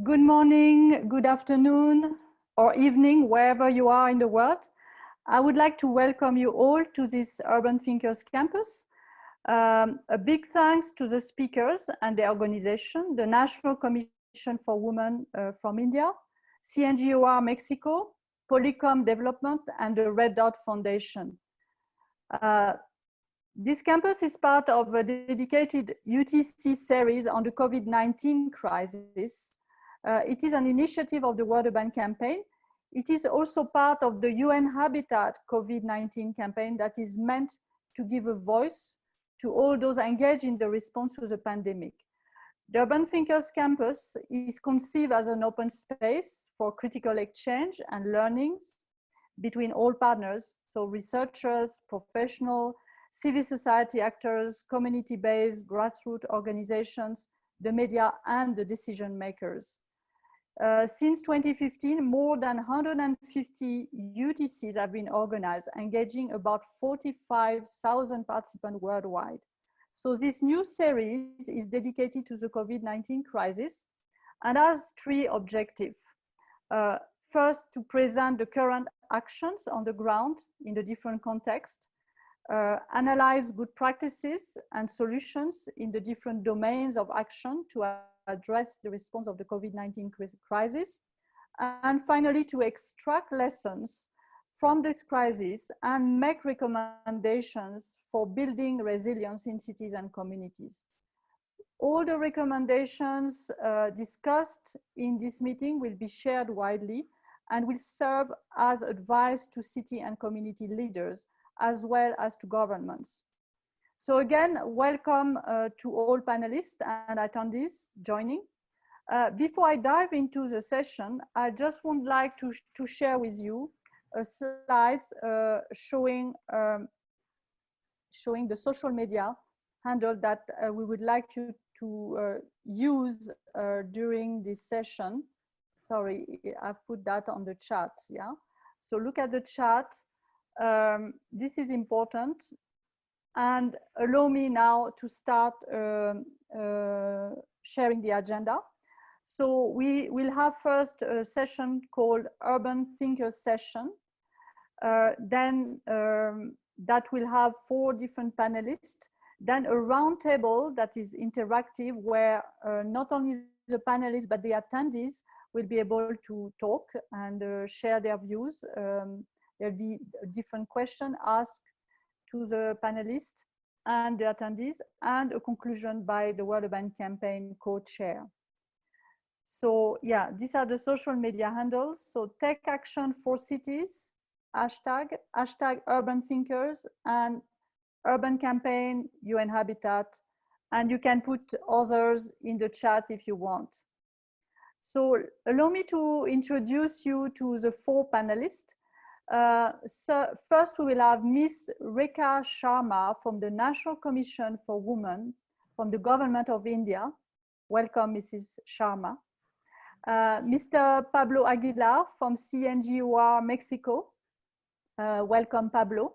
Good morning, good afternoon, or evening, wherever you are in the world. I would like to welcome you all to this Urban Thinkers Campus. A big thanks to the speakers and the organization, the National Commission for Women from India, CNGOR Mexico, Polycom Development, and the Red Dot Foundation. This campus is part of a dedicated UTC series on the COVID-19 crisis. It is an initiative of the World Urban Campaign. It is also part of the UN Habitat COVID-19 campaign that is meant to give a voice to all those engaged in the response to the pandemic. The Urban Thinkers Campus is conceived as an open space for critical exchange and learnings between all partners, so researchers, professionals, civil society actors, community-based grassroots organizations, the media, and the decision makers. Since 2015, more than 150 UTCs have been organized, engaging about 45,000 participants worldwide. So this new series is dedicated to the COVID-19 crisis and has three objectives. First, to present the current actions on the ground in the different contexts, analyze good practices and solutions in the different domains of action to address the response of the COVID-19 crisis, and finally to extract lessons from this crisis and make recommendations for building resilience in cities and communities. All the recommendations discussed in this meeting will be shared widely and will serve as advice to city and community leaders as well as to governments. So again, welcome to all panelists and attendees joining. Before I dive into the session, I just would like to share with you a slide showing the social media handle that we would like you to use during this session. Sorry, I've put that on the chat, yeah? So look at the chat. This is important, and allow me now to start sharing the agenda. So we will have first a session called Urban Thinkers Session. Then that will have 4 different panelists. Then a roundtable that is interactive where not only the panelists but the attendees will be able to talk and share their views. There'll be a different question asked to the panelists and the attendees, and a conclusion by the World Urban Campaign co-chair. So yeah, these are the social media handles. So take action for cities, hashtag Urban Thinkers, and Urban Campaign, UN Habitat, and you can put others in the chat if you want. So allow me to introduce you to the 4 panelists. So first we will have Ms. Rekha Sharma from the National Commission for Women from the Government of India. Welcome, Mrs. Sharma. Mr. Pablo Aguilar from CNGOR Mexico. Welcome, Pablo.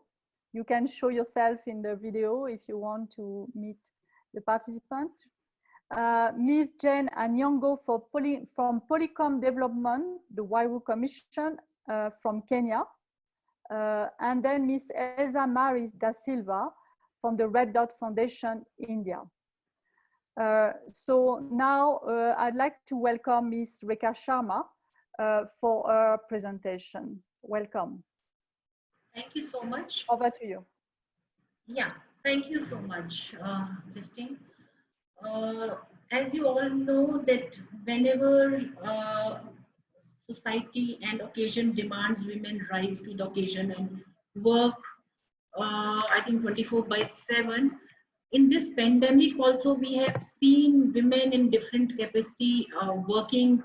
You can show yourself in the video if you want to meet the participant. Ms. Jane Anyongo from Polycom Development, the Waiwu Commission from Kenya. And then Ms. Elsa Maris da Silva from the Red Dot Foundation, India. So now I'd like to welcome Ms. Rekha Sharma for her presentation. Welcome. Thank you so much. Over to you. Yeah, thank you so much, Christine. As you all know that whenever society and occasion demands, women rise to the occasion and work, I think 24/7. In this pandemic also, we have seen women in different capacity working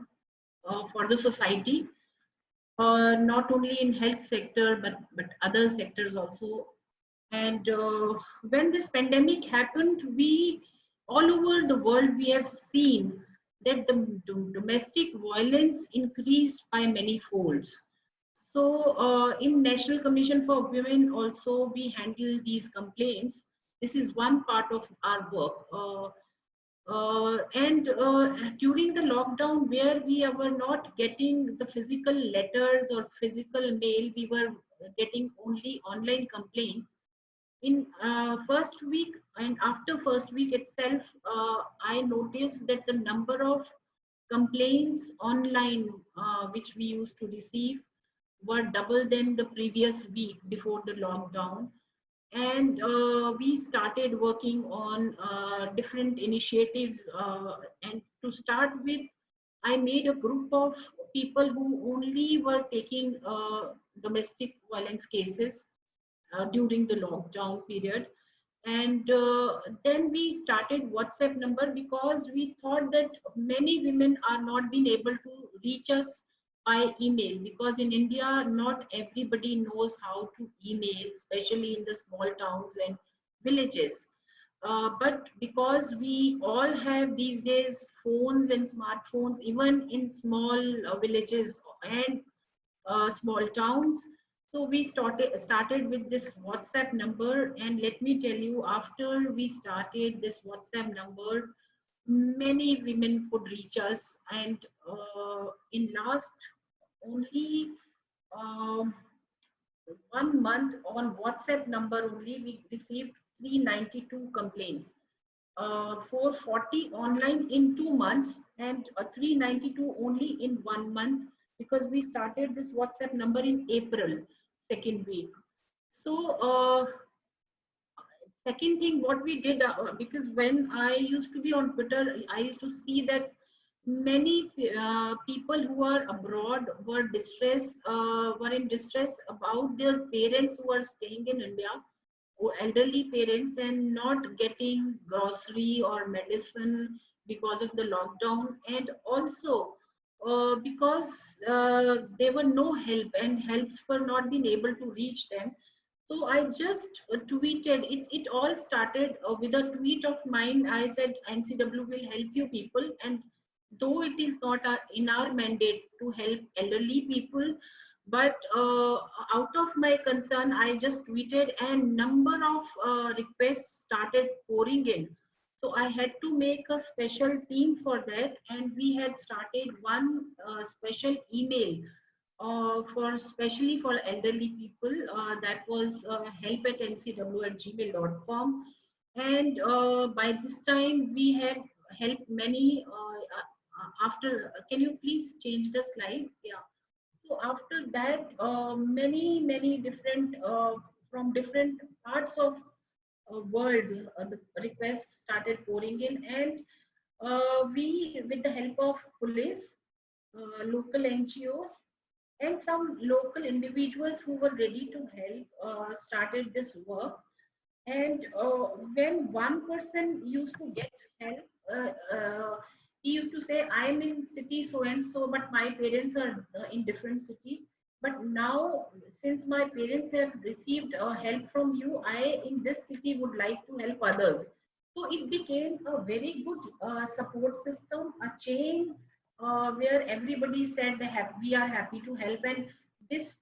for the society, not only in health sector, but other sectors also. And when this pandemic happened, all over the world, we have seen that the domestic violence increased by many folds. So in National Commission for Women also, we handle these complaints. This is one part of our work. And during the lockdown, where we were not getting the physical letters or physical mail, we were getting only online complaints. In first week and after first week itself, I noticed that the number of complaints online which we used to receive were double than the previous week before the lockdown. And we started working on different initiatives, and to start with, I made a group of people who only were taking domestic violence cases during the lockdown period. And then we started WhatsApp number, because we thought that many women are not being able to reach us by email, because in India not everybody knows how to email, especially in the small towns and villages. But because we all have these days phones and smartphones, even in small villages and small towns. So we started with this WhatsApp number, and let me tell you, after we started this WhatsApp number, many women could reach us, and in last only um, 1 month on WhatsApp number only, we received 392 complaints. 440 online in 2 months, and 392 only in 1 month, because we started this WhatsApp number in April, second week. So second thing what we did, because when I used to be on Twitter, I used to see that many people who are abroad were in distress about their parents who are staying in India, or elderly parents, and not getting grocery or medicine because of the lockdown. And also because there were no help, and helps were not being able to reach them. So I just tweeted it. It all started with a tweet of mine. I said NCW will help you people, and though it is not in our mandate to help elderly people, but out of my concern, I just tweeted, and number of requests started pouring in. So I had to make a special team for that, and we had started one special email for especially for elderly people. That was help at ncw@gmail.com. And by this time, we had helped many. After, can you please change the slides? Yeah. So after that, many different from different parts of world, the requests started pouring in, and we, with the help of police, local NGOs, and some local individuals who were ready to help, started this work. And when one person used to get help, he used to say, I am in city so and so, but my parents are in different city. But now, since my parents have received help from you, I in this city would like to help others. So it became a very good support system, a chain where everybody said we are happy to help. And this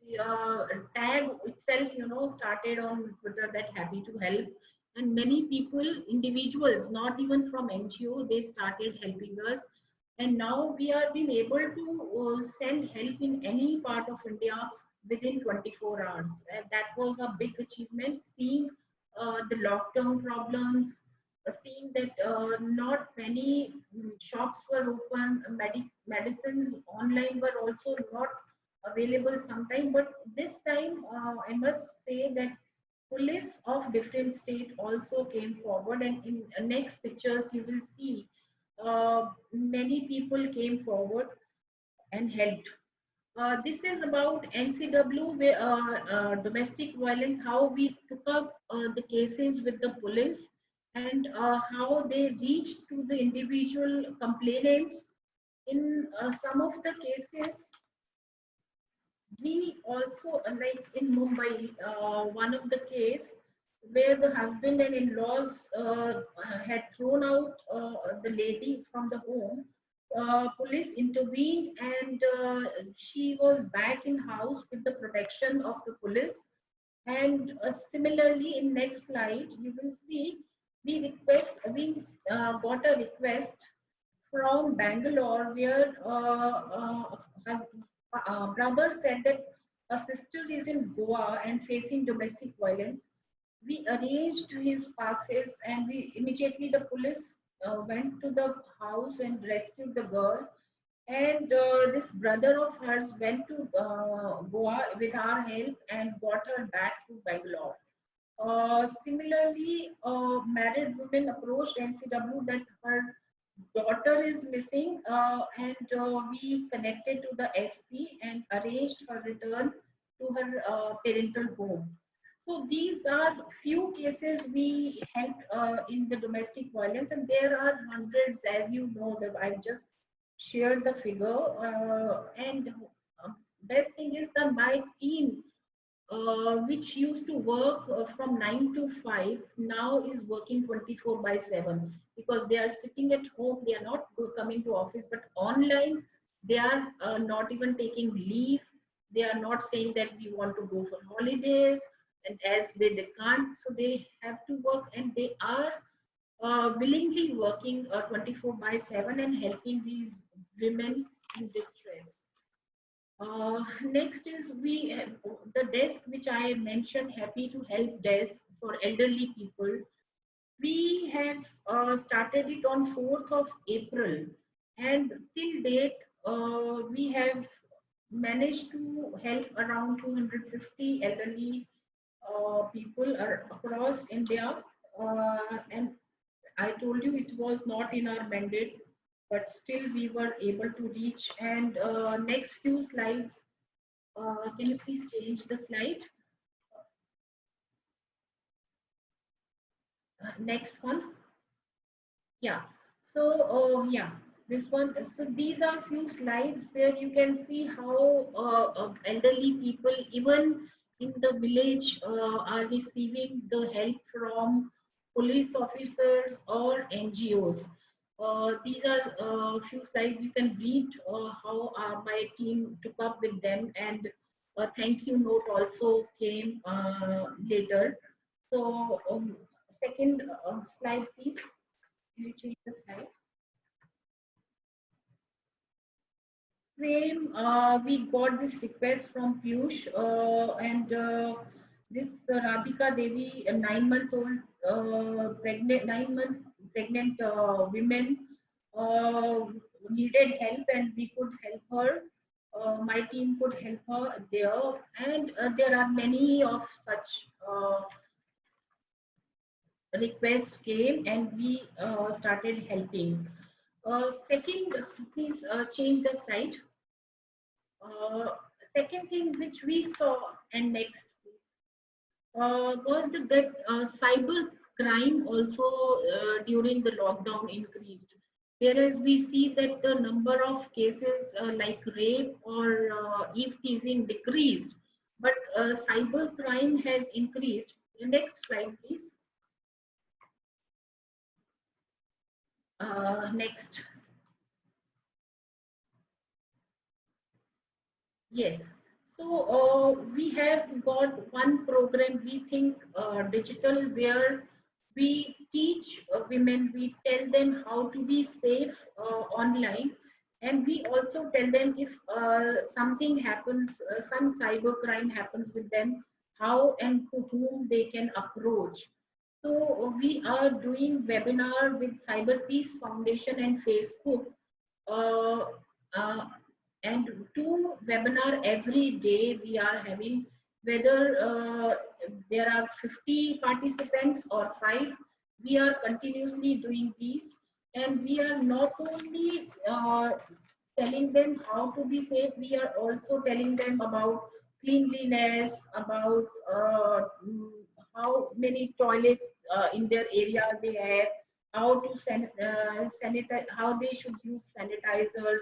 tag itself, started on Twitter, that happy to help. And many people, individuals, not even from NGO, they started helping us. And now we are being able to send help in any part of India within 24 hours. And that was a big achievement, seeing the lockdown problems, seeing that not many shops were open, medicines online were also not available sometime. But this time, I must say that police of different state also came forward, and in next pictures you will see many people came forward and helped. This is about NCW, where, domestic violence, how we took up the cases with the police, and how they reached to the individual complainants. In some of the cases, we also, like in Mumbai, one of the case where the husband and in-laws had thrown out the lady from the home. Police intervened, and she was back in house with the protection of the police. And similarly, in next slide, you will see got a request from Bangalore where brother said that a sister is in Goa and facing domestic violence. We arranged his passes, and we immediately the police went to the house and rescued the girl. And this brother of hers went to Goa with our help and got her back to Bangalore. Similarly, married women approached NCW that her daughter is missing, and we connected to the SP and arranged her return to her parental home. So these are few cases we helped in the domestic violence, and there are hundreds, as you know, that I've just shared the figure. And best thing is that my team, which used to work from 9 to 5, now is working 24 by 7, because they are sitting at home, they are not coming to office, but online they are not even taking leave. They are not saying that we want to go for holidays, and as they can't, so they have to work, and they are willingly working 24 by 7 and helping these women in distress. Next is we have the desk which I mentioned, happy to help desk for elderly people. We have started it on 4th of April, and till date we have managed to help around 250 elderly people across India. And I told you it was not in our mandate, but still we were able to reach. And next few slides, can you please change the slide? Next one. Yeah. So, yeah, this one. So these are few slides where you can see how elderly people, even in the village, are receiving the help from police officers or NGOs. These are few slides you can read how my team took up with them, and a thank you note also came later. So, second slide, please. Can you change the slide? Same, we got this request from Piyush, and this Radhika Devi, a 9-month-old pregnant, 9-month pregnant women needed help, and we could help her. My team could help her there, and there are many of such requests came, and we started helping. Second, please change the slide. Uh, Second thing which we saw, and next please, was that cyber crime also during the lockdown increased. Whereas we see that the number of cases like rape or eve teasing decreased, but cyber crime has increased. The next slide, please. Next. Yes. So we have got one program, we think digital, where we teach women, we tell them how to be safe online, and we also tell them if something happens, some cyber crime happens with them, how and to whom they can approach. So we are doing webinar with Cyber Peace Foundation and Facebook. Uh, uh, and 2 webinar every day we are having, whether there are 50 participants or 5, we are continuously doing these, and we are not only telling them how to be safe, we are also telling them about cleanliness, about how many toilets in their area they have, how to sanitize, how they should use sanitizers,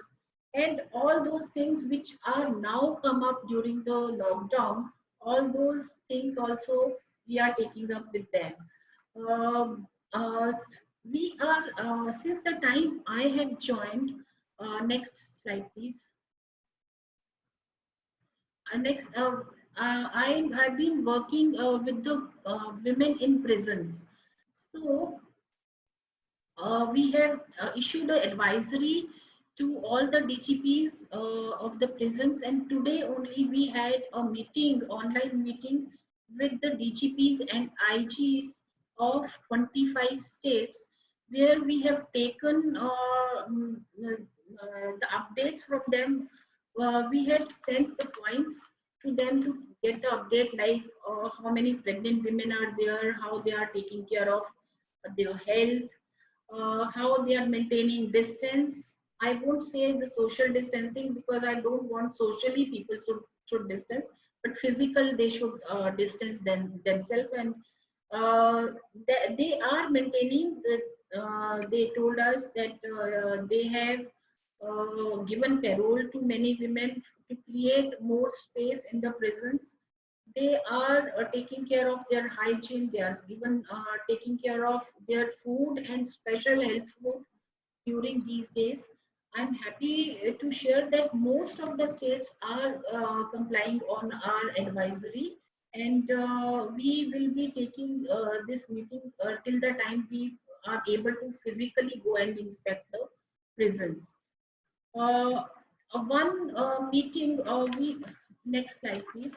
and all those things which are now come up during the lockdown. All those things also we are taking up with them. Um, uh, we are since the time I have joined. Next slide, please. Next, I have been working with the women in prisons. So We have issued an advisory to all the DGPs of the prisons, and today only we had a meeting, online meeting with the DGPs and IGs of 25 states, where we have taken the updates from them. We have sent the points to them to get the update, like how many pregnant women are there, how they are taking care of their health, how they are maintaining distance. I won't say the social distancing because I don't want socially people should distance, but physical they should distance themselves, and they are maintaining. They told us that they have given parole to many women to create more space in the prisons. They are taking care of their hygiene. They are even taking care of their food and special health food during these days. I'm happy to share that most of the states are complying on our advisory, and we will be taking this meeting till the time we are able to physically go and inspect the prisons. Uh, one meeting, we next slide, please.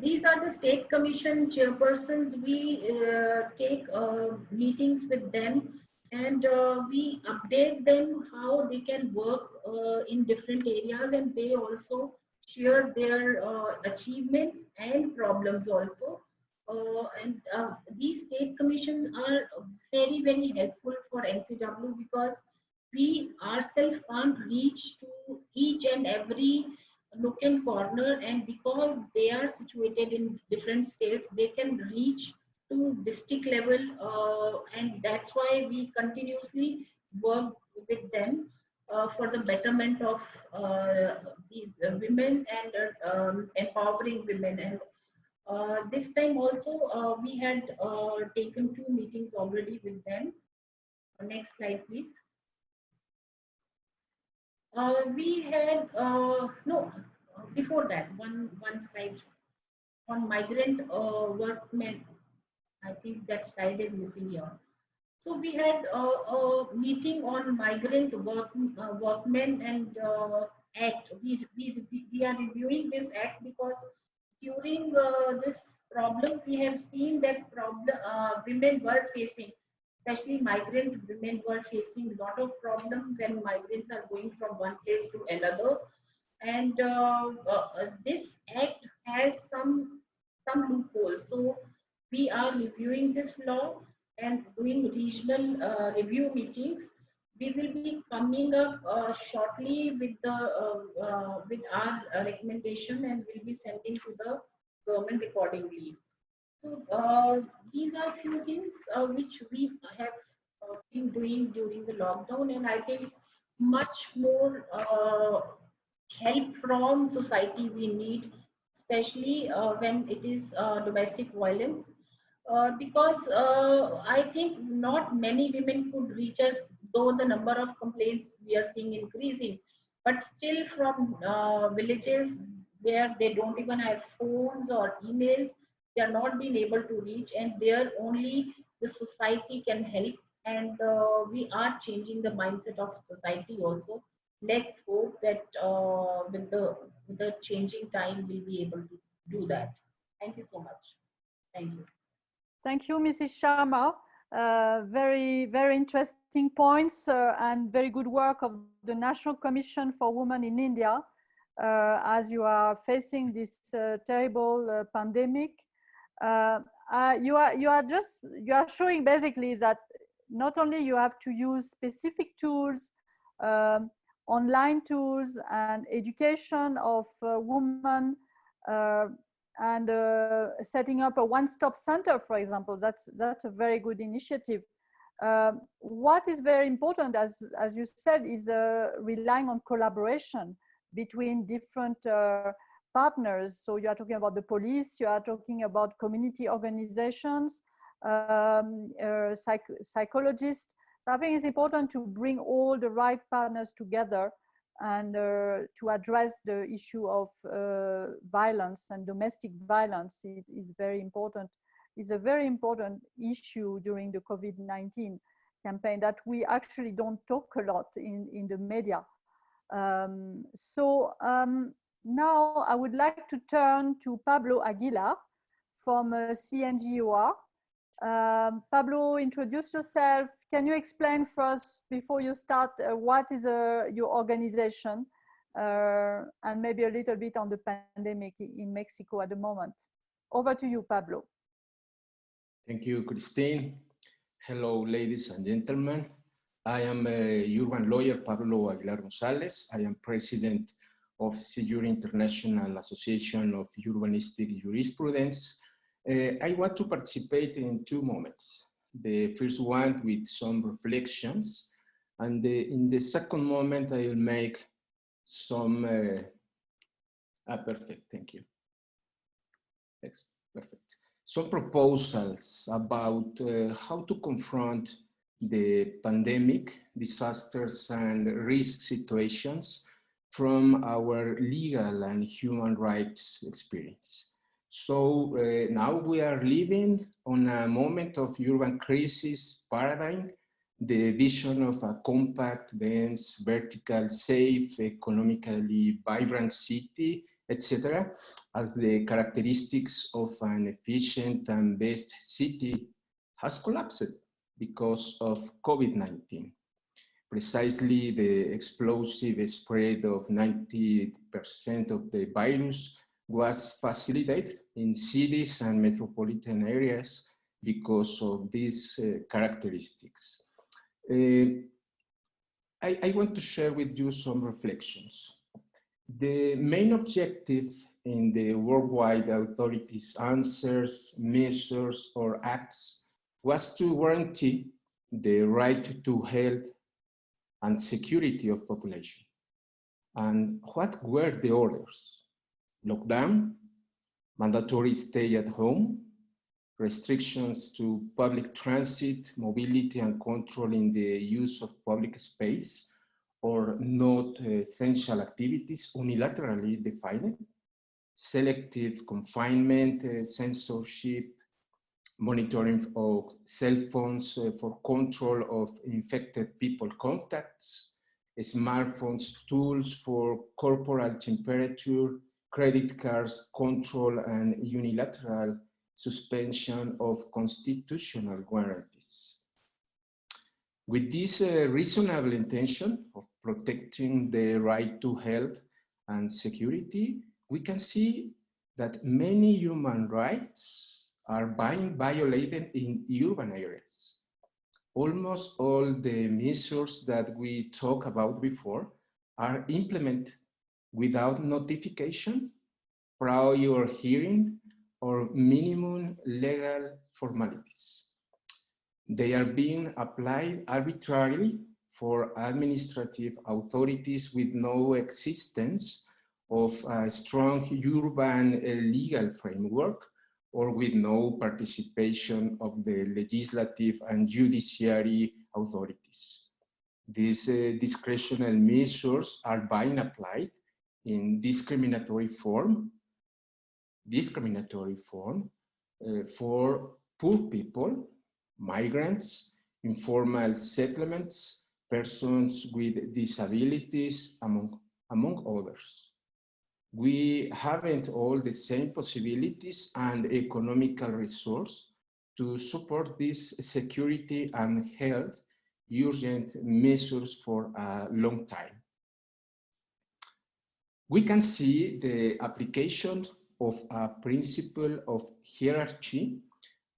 These are the state commission chairpersons. We take meetings with them, and we update them how they can work in different areas, and they also share their achievements and problems also. And these state commissions are very, very helpful for NCW because we ourselves can't reach to each and every nook and corner, and because they are situated in different states, they can reach to district level, and that's why we continuously work with them for the betterment of these women and empowering women. And this time also we had taken 2 meetings already with them. Next slide, please. We had no before that one slide on migrant workmen. I think that slide is missing here. So we had a meeting on migrant workmen and act. We are reviewing this act because during this problem we have seen that problem women were facing, especially migrant women were facing a lot of problem when migrants are going from one place to another, and this act has some loopholes. So we are reviewing this law and doing regional review meetings. We will be coming up shortly with the with our recommendation, and will be sending to the government accordingly. So these are few things which we have been doing during the lockdown, and I think much more help from society we need, especially when it is domestic violence. Because I think not many women could reach us, though the number of complaints we are seeing increasing, but still from villages where they don't even have phones or emails, they are not being able to reach, and there only the society can help. And we are changing the mindset of society also. Let's hope that with the changing time we'll be able to do that. Thank you so much. Thank you. Thank you, Mrs. Sharma. Very, very interesting points and very good work of the National Commission for Women in India as you are facing this terrible pandemic. You are showing basically that not only you have to use specific tools, online tools and education of women, and setting up a one-stop center, for example. That's a very good initiative. What is very important, as you said, is relying on collaboration between different partners. So you are talking about the police, you are talking about community organizations, psychologists. So I think it's important to bring all the right partners together and to address the issue of violence, and domestic violence is very important is a very important issue during the COVID-19 campaign that we actually don't talk a lot in the media. Now I would like to turn to Pablo Aguilar from CNGOR. Pablo, introduce yourself. Can you explain first, before you start, what is your organization, and maybe a little bit on the pandemic in Mexico at the moment? Over to you, Pablo. Thank you, Christine. Hello, ladies and gentlemen. I am a urban lawyer, Pablo Aguilar Gonzalez. I am president of CJUR International Association of Urbanistic Jurisprudence. I want to participate in two moments. The first one with some reflections, and in the second moment I will make some, perfect, thank you. Next, perfect. Some proposals about how to confront the pandemic, disasters, and risk situations from our legal and human rights experience. So now we are living on a moment of urban crisis paradigm, the vision of a compact, dense, vertical, safe, economically vibrant city, etc., as the characteristics of an efficient and best city has collapsed because of COVID-19. Precisely the explosive spread of 90% of the virus was facilitated in cities and metropolitan areas because of these characteristics. I want to share with you some reflections. The main objective in the worldwide authorities' answers, measures, or acts was to guarantee the right to health and security of population. And what were the orders? Lockdown, mandatory stay at home, restrictions to public transit, mobility, and control in the use of public space, or not essential activities unilaterally defined, selective confinement, censorship, monitoring of cell phones for control of infected people contacts, smartphones, tools for corporal temperature, credit cards control, and unilateral suspension of constitutional guarantees. With this reasonable intention of protecting the right to health and security, we can see that many human rights are being violated in urban areas. Almost all the measures that we talked about before are implemented without notification, prior hearing, or minimum legal formalities. They are being applied arbitrarily for administrative authorities with no existence of a strong urban legal framework, or with no participation of the legislative and judiciary authorities. These discretionary measures are being applied in discriminatory form for poor people, migrants, informal settlements, persons with disabilities, among others. We haven't all the same possibilities and economical resource to support these security and health urgent measures for a long time. We can see the application of a principle of hierarchy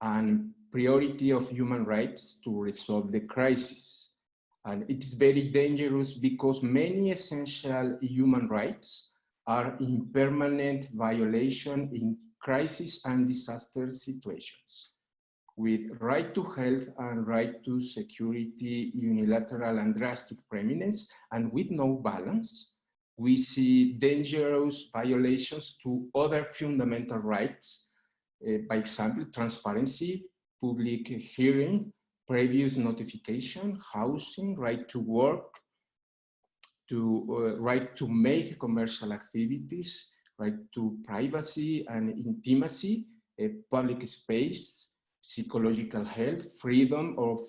and priority of human rights to resolve the crisis. And it's very dangerous because many essential human rights are in permanent violation in crisis and disaster situations, with right to health and right to security unilateral and drastic preeminence, and with no balance. We see dangerous violations to other fundamental rights, by example, transparency, public hearing, previous notification, housing, right to work, right to make commercial activities, right to privacy and intimacy, public space, psychological health, freedom of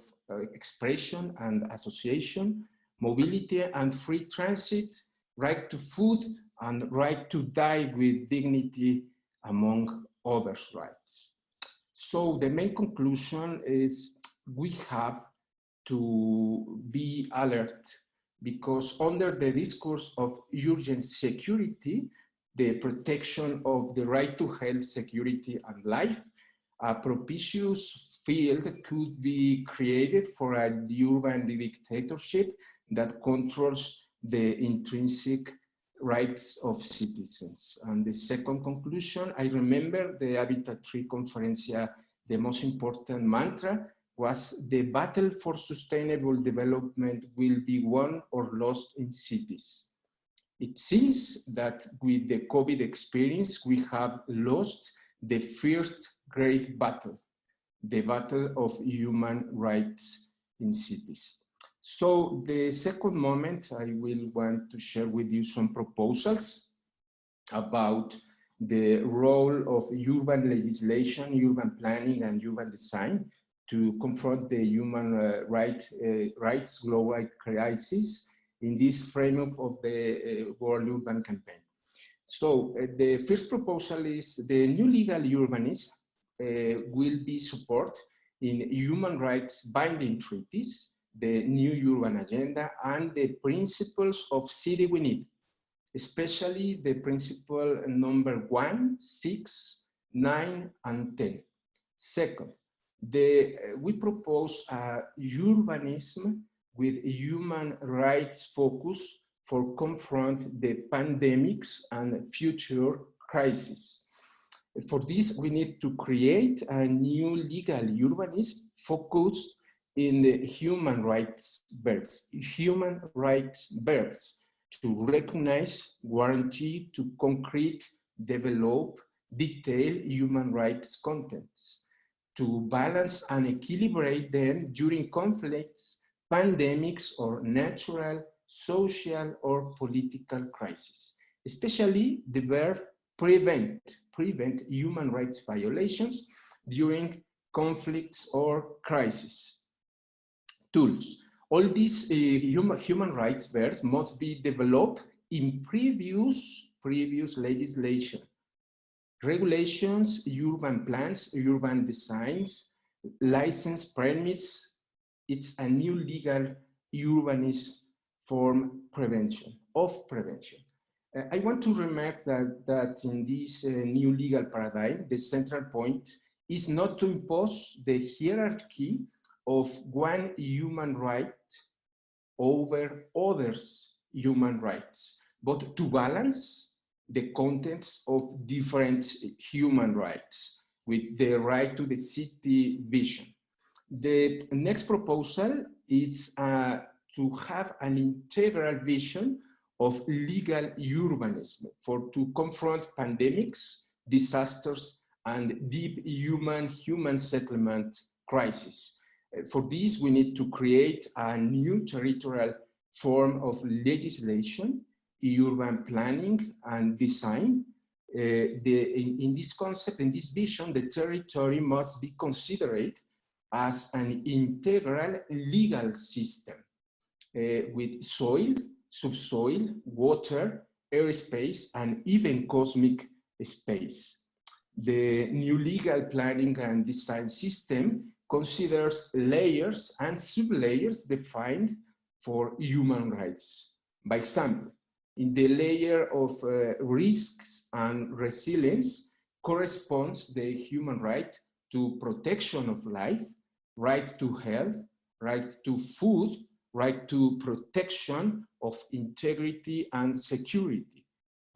expression and association, mobility and free transit, right to food, and right to die with dignity, among other rights. So the main conclusion is we have to be alert, because under the discourse of urgent security, the protection of the right to health, security, and life, a propitious field could be created for a urban dictatorship that controls the intrinsic rights of citizens. And the second conclusion, I remember the Habitat 3 Conferencia, the most important mantra was the battle for sustainable development will be won or lost in cities. It seems that with the COVID experience, we have lost the first great battle, the battle of human rights in cities. So the second moment, I will want to share with you some proposals about the role of urban legislation, urban planning, and urban design to confront the human rights global crisis in this framework of the World Urban Campaign. So the first proposal is the new legal urbanism will be support in human rights binding treaties, the new urban agenda, and the principles of city we need, especially the principle number 1, 6, 9, and 10. Second, we propose a urbanism with human rights focus for confront the pandemics and future crises. For this, we need to create a new legal urbanism focused in the human rights verbs to recognize, guarantee, to concrete, develop, detail human rights contents, to balance and equilibrate them during conflicts, pandemics, or natural, social, or political crises, especially the verb prevent human rights violations during conflicts or crises. Tools. All these human rights verbs must be developed in previous legislation, regulations, urban plans, urban designs, license permits. It's a new legal urbanism form of prevention. I want to remark that in this new legal paradigm, the central point is not to impose the hierarchy of one human right over others' human rights, but to balance the contents of different human rights with the right to the city vision. The next proposal is to have an integral vision of legal urbanism to confront pandemics, disasters, and deep human settlement crisis. For this, we need to create a new territorial form of legislation, urban planning and design. In this concept, in this vision, the territory must be considered as an integral legal system with soil, subsoil, water, airspace, and even cosmic space. The new legal planning and design system considers layers and sublayers defined for human rights. By example, in the layer of risks and resilience corresponds the human right to protection of life, right to health, right to food, right to protection of integrity and security.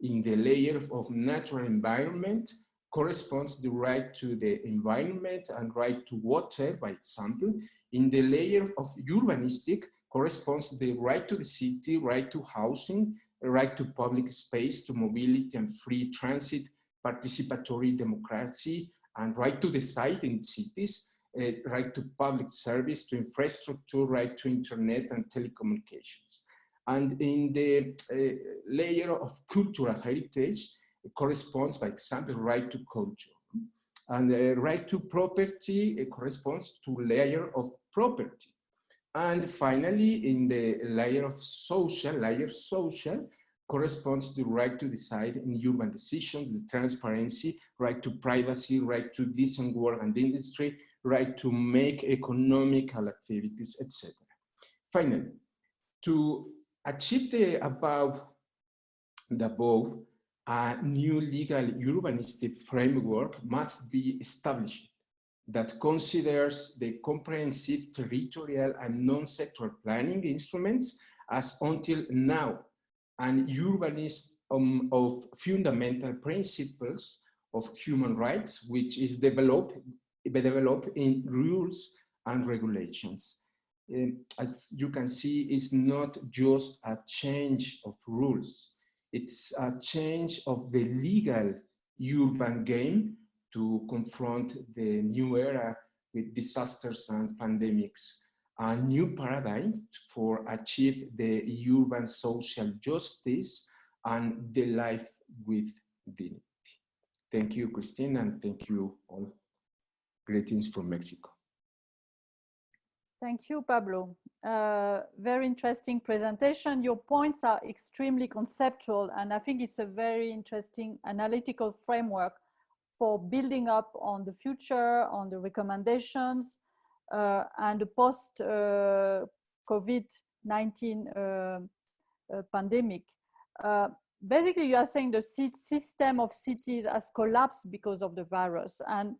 In the layer of natural environment corresponds the right to the environment and right to water, by example. In the layer of urbanistic corresponds the right to the city, right to housing, right to public space, to mobility and free transit, participatory democracy, and right to decide in cities, right to public service, to infrastructure, right to internet and telecommunications. And in the layer of cultural heritage, it corresponds, by example, right to culture. And the right to property corresponds to layer of property. And finally, in the layer social corresponds to right to decide in urban decisions, the transparency, right to privacy, right to decent work and industry, right to make economical activities, etc. Finally, to achieve the above, a new legal urbanistic framework must be established that considers the comprehensive territorial and non-sectoral planning instruments as until now, and urbanism of fundamental principles of human rights, which is developed in rules and regulations. As you can see, it's not just a change of rules, it's a change of the legal urban game to confront the new era with disasters and pandemics, a new paradigm for achieve the urban social justice and the life with dignity. Thank you, Christine, and thank you all. Greetings from Mexico. Thank you, Pablo. Very interesting presentation. Your points are extremely conceptual, and I think it's a very interesting analytical framework for building up on the future, on the recommendations, and the post-COVID-19 pandemic. Basically, you are saying the system of cities has collapsed because of the virus, and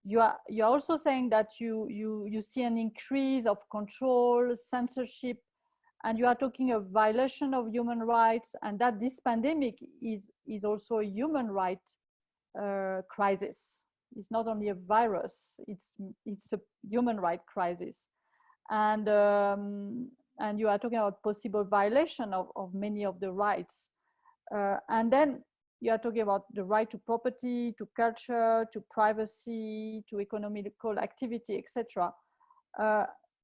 you're also saying that you see an increase of control, censorship, and you are talking of violation of human rights, and that this pandemic is also a human rights crisis. It's not only a virus; it's a human rights crisis, and you are talking about possible violation of many of the rights, and then you are talking about the right to property, to culture, to privacy, to economical activity, etc.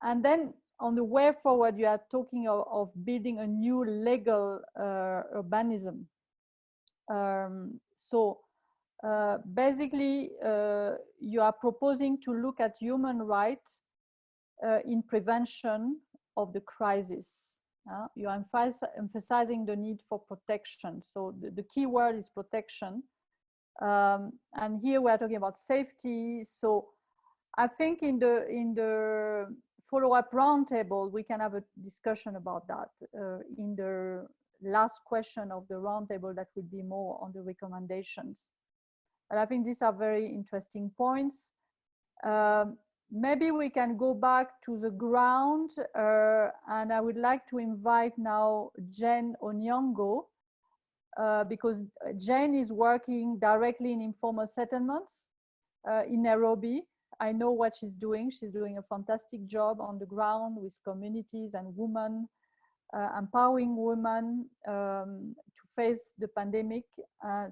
And then on the way forward, you are talking of building a new legal urbanism. Basically, you are proposing to look at human rights in prevention of the crisis. You are emphasizing the need for protection. So the key word is protection. And here we are talking about safety. So I think in the follow-up roundtable, we can have a discussion about that. In the last question of the roundtable, that will be more on the recommendations. And I think these are very interesting points. Maybe we can go back to the ground, and I would like to invite now Jane Onyango, because Jane is working directly in informal settlements in Nairobi. I know what she's doing. She's doing a fantastic job on the ground with communities and women, empowering women to face the pandemic.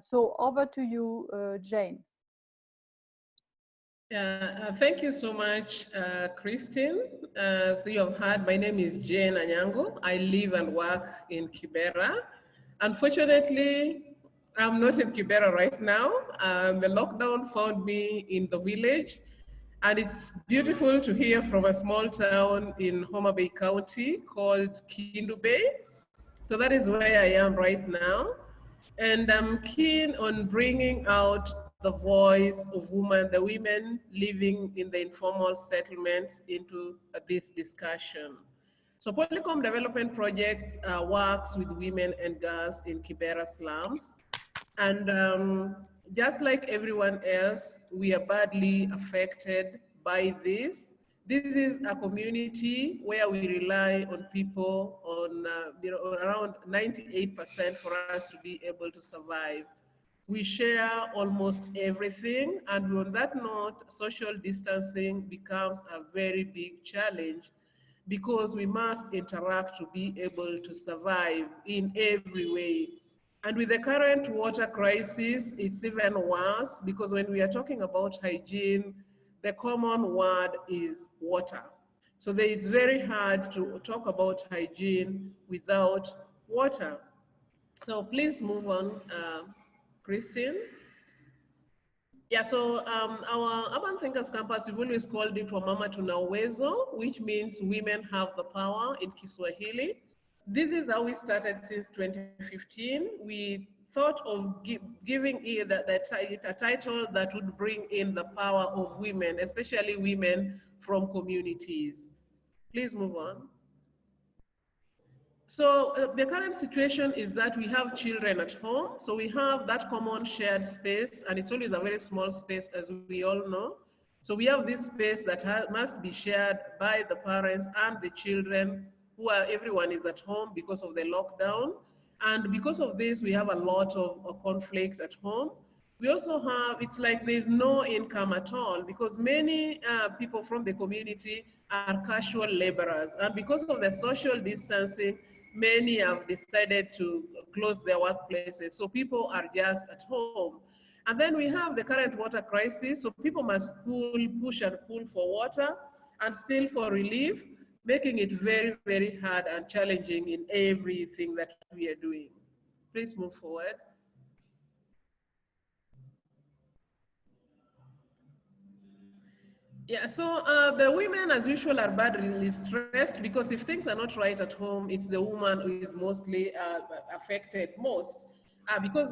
So over to you, Jane. Thank you so much, Christine. So you have heard, my name is Jane Onyango. I live and work in Kibera. Unfortunately, I'm not in Kibera right now. The lockdown found me in the village, and it's beautiful to hear from a small town in Homa Bay County called Kindu Bay. So that is where I am right now. And I'm keen on bringing out the voice of women, the women living in the informal settlements into this discussion. So Polycom Development Project works with women and girls in Kibera slums. And just like everyone else, we are badly affected by this. This is a community where we rely on people, on around 98% for us to be able to survive. We share almost everything, and on that note, social distancing becomes a very big challenge because we must interact to be able to survive in every way. And with the current water crisis, it's even worse because when we are talking about hygiene, the common word is water. So it's very hard to talk about hygiene without water. So please move on, Christine. Yeah, so our Urban Thinkers Campus, we've always called it Wamama Tuna Uwezo, which means women have the power in Kiswahili. This is how we started since 2015. We thought of giving it a title that would bring in the power of women, especially women from communities. Please move on. So the current situation is that we have children at home. So we have that common shared space, and it's always a very small space, as we all know. So we have this space that must be shared by the parents and the children, everyone is at home because of the lockdown. And because of this, we have a lot of conflict at home. We also have, it's like there's no income at all because many people from the community are casual laborers. And because of the social distancing, many have decided to close their workplaces. So people are just at home. And then we have the current water crisis. So people must push and pull for water and still for relief, making it very, very hard and challenging in everything that we are doing. Please move forward. Yeah, so the women, as usual, are badly stressed because if things are not right at home, it's the woman who is mostly affected most. Because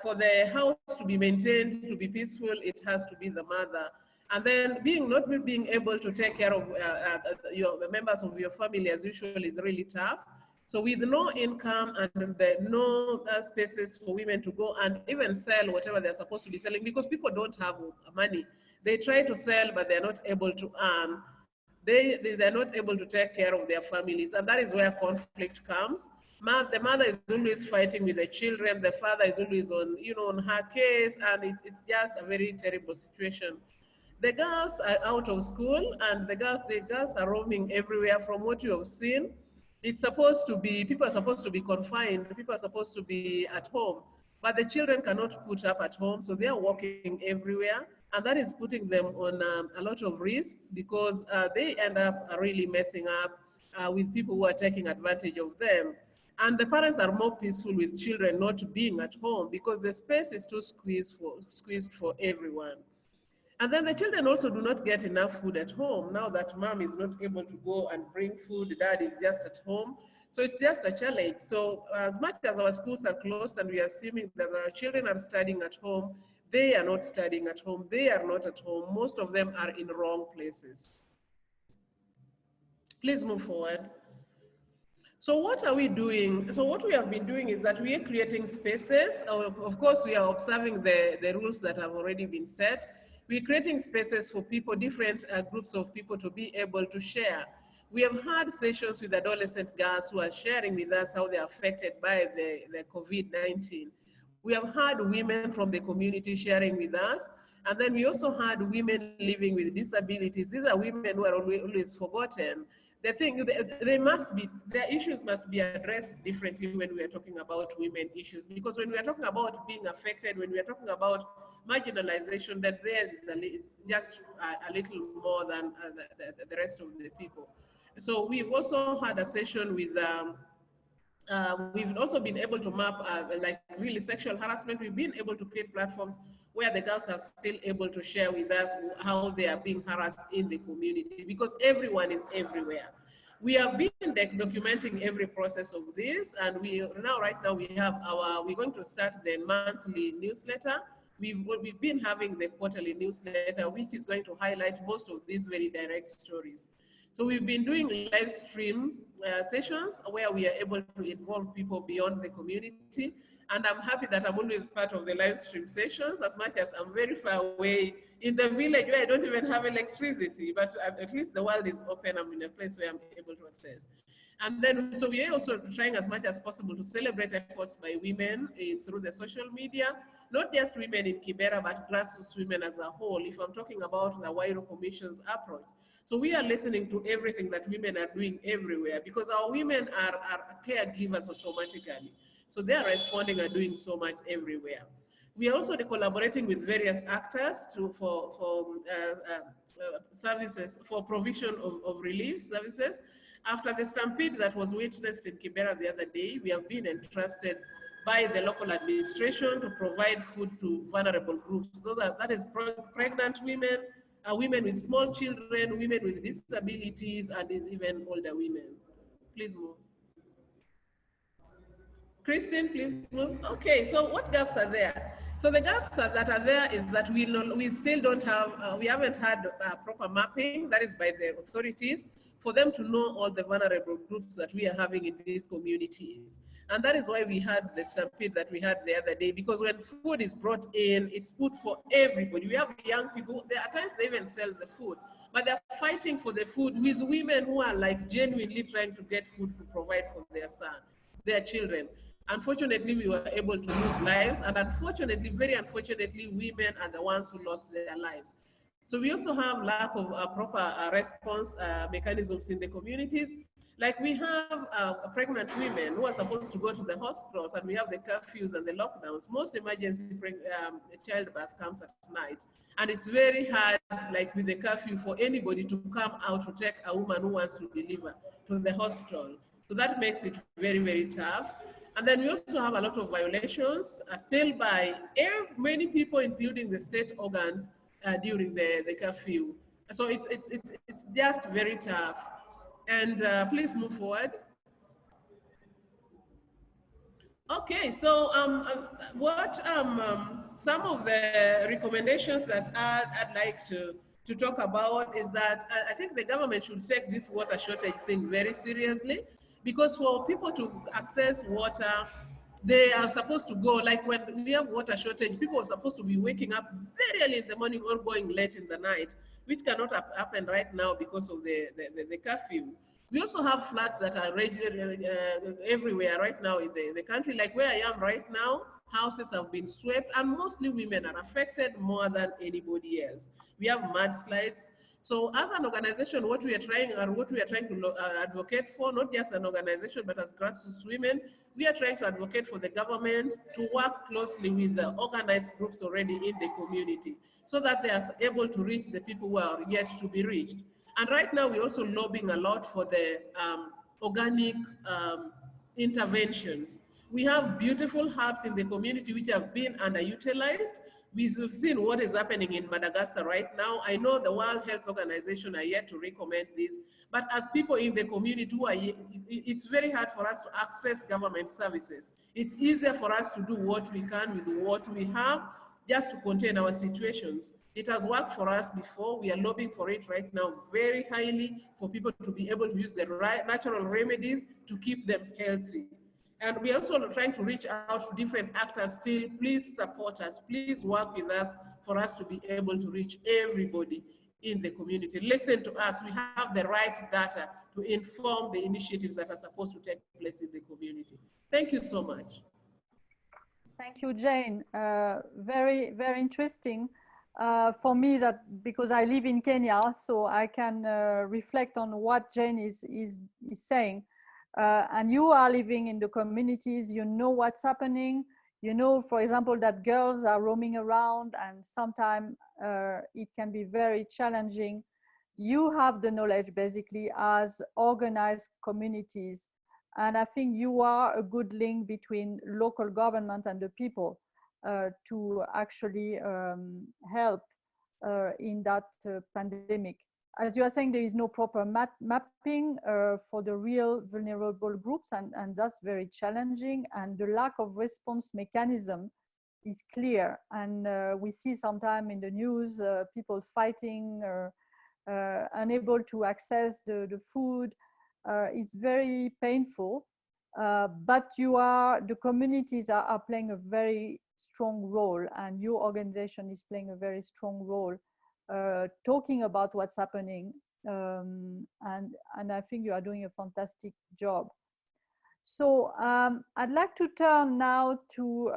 for the house to be maintained, to be peaceful, it has to be the mother. And then not being able to take care of the members of your family, as usual, is really tough. So with no income and no spaces for women to go and even sell whatever they're supposed to be selling, because people don't have money. They try to sell, but they're not able to earn. They're not able to take care of their families, and that is where conflict comes. The mother is always fighting with the children. The father is always on her case, and it's just a very terrible situation. The girls are out of school, and the girls are roaming everywhere. From what you have seen, it's supposed to be, people are supposed to be confined, people are supposed to be at home, but the children cannot put up at home, so they are walking everywhere, and that is putting them on a lot of risks because they end up really messing up with people who are taking advantage of them. And the parents are more peaceful with children not being at home because the space is too squeezed for everyone. And then the children also do not get enough food at home. Now that mom is not able to go and bring food, dad is just at home. So it's just a challenge. So as much as our schools are closed and we are assuming that our children are studying at home, they are not studying at home. They are not at home. Most of them are in wrong places. Please move forward. So what are we doing? So what we have been doing is that we are creating spaces. Of course, we are observing the rules that have already been set. We're creating spaces for people, different groups of people to be able to share. We have had sessions with adolescent girls who are sharing with us how they're affected by the COVID-19. We have had women from the community sharing with us. And then we also had women living with disabilities. These are women who are always forgotten. The thing, their issues must be addressed differently when we are talking about women issues. Because when we are talking about being affected, when we are talking about marginalization, that theirs is just a little more than the rest of the people. So we've also had a session with we've also been able to map like really sexual harassment. We've been able to create platforms where the girls are still able to share with us how they are being harassed in the community because everyone is everywhere. We have been documenting every process of this, and right now we're going to start the monthly newsletter. We've been having the quarterly newsletter, which is going to highlight most of these very direct stories. So we've been doing live stream sessions where we are able to involve people beyond the community. And I'm happy that I'm always part of the live stream sessions as much as I'm very far away in the village where I don't even have electricity, but at least the world is open. I'm in a place where I'm able to access. And then, so we are also trying as much as possible to celebrate efforts by women through the social media, not just women in Kibera, but grassroots women as a whole, if I'm talking about the Wairo Commission's approach. So we are listening to everything that women are doing everywhere because our women are caregivers automatically. So they are responding and doing so much everywhere. We are also collaborating with various actors for services, for provision of relief services. After the stampede that was witnessed in Kibera the other day, we have been entrusted by the local administration to provide food to vulnerable groups. That is pregnant women, women with small children, women with disabilities, and even older women. Please move. Christine, please move. Okay, so what gaps are there? So the gaps that are there is that we still don't have, we haven't had proper mapping, that is by the authorities, for them to know all the vulnerable groups that we are having in these communities. And that is why we had the stampede that we had the other day, because when food is brought in, it's food for everybody. We have young people, at times they even sell the food, but they're fighting for the food with women who are like genuinely trying to get food to provide for their son, their children. Unfortunately, we were able to lose lives, and unfortunately, very unfortunately, women are the ones who lost their lives. So we also have lack of proper response mechanisms in the communities. Like we have pregnant women who are supposed to go to the hospitals, and we have the curfews and the lockdowns. Most emergency childbirth comes at night. And it's very hard, like with the curfew, for anybody to come out to take a woman who wants to deliver to the hospital. So that makes it very, very tough. And then we also have a lot of violations still by many people, including the state organs, during the curfew. So it's just very tough. And please move forward. Okay, so some of the recommendations that I'd like to talk about is that I think the government should take this water shortage thing very seriously, because for people to access water, they are supposed to go, like when we have water shortage, people are supposed to be waking up very early in the morning or going late in the night, which cannot happen right now because of the curfew. We also have floods that are everywhere right now in the country. Like where I am right now, houses have been swept, and mostly women are affected more than anybody else. We have mudslides. So as an organization, what we are trying to advocate for, not just an organization, but as grassroots women, we are trying to advocate for the government to work closely with the organized groups already in the community, so that they are able to reach the people who are yet to be reached. And right now, we're also lobbying a lot for the organic interventions. We have beautiful hubs in the community which have been underutilized. We've seen what is happening in Madagascar right now. I know the World Health Organization are yet to recommend this, but as people in the community, it's very hard for us to access government services. It's easier for us to do what we can with what we have, just to contain our situations. It has worked for us before. We are lobbying for it right now very highly, for people to be able to use the right natural remedies to keep them healthy. And we're also trying to reach out to different actors still. Please support us. Please work with us for us to be able to reach everybody in the community. Listen to us. We have the right data to inform the initiatives that are supposed to take place in the community. Thank you so much. Thank you, Jane. Very, very interesting for me, that because I live in Kenya, so I can reflect on what Jane is saying. And you are living in the communities, you know what's happening. You know, for example, that girls are roaming around, and sometimes it can be very challenging. You have the knowledge basically as organized communities. And I think you are a good link between local government and the people to actually help in that pandemic. As you are saying, there is no proper mapping for the real vulnerable groups, and that's very challenging. And the lack of response mechanism is clear. And we see sometimes in the news people fighting, unable to access the food. It's very painful, but the communities are playing a very strong role, and your organization is playing a very strong role, talking about what's happening, and I think you are doing a fantastic job. So I'd like to turn now to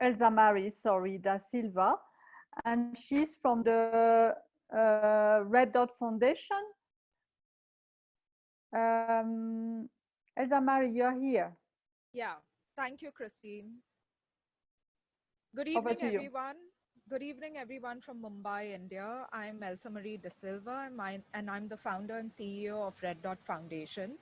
Elsa Marie, da Silva, and she's from the Red Dot Foundation. Elsa Marie, you're here. Yeah, thank you, Christine. Good evening, everyone. Good evening, everyone from Mumbai, India. I'm Elsa Marie Da Silva, and I'm the founder and CEO of Red Dot Foundation.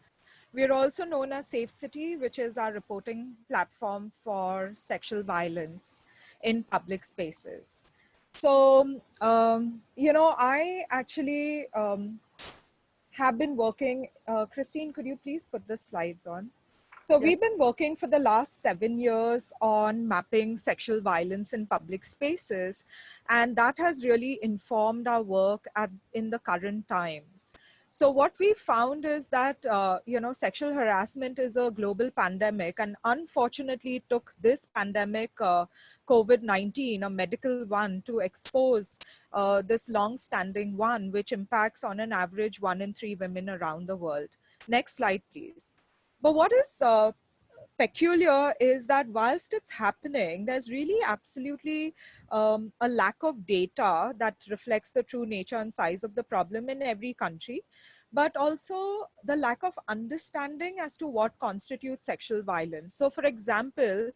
We're also known as Safe City, which is our reporting platform for sexual violence in public spaces. So, you know, I actually have been working, Christine, could you please put the slides on? So we've been working for the last 7 years on mapping sexual violence in public spaces, and that has really informed our work in the current times. So what we found is that, you know, sexual harassment is a global pandemic, and unfortunately it took this pandemic, COVID-19, a medical one, to expose this long-standing one, which impacts on an average 1 in 3 women around the world. Next slide, please. But what is peculiar is that whilst it's happening, there's really absolutely a lack of data that reflects the true nature and size of the problem in every country, but also the lack of understanding as to what constitutes sexual violence. So for example,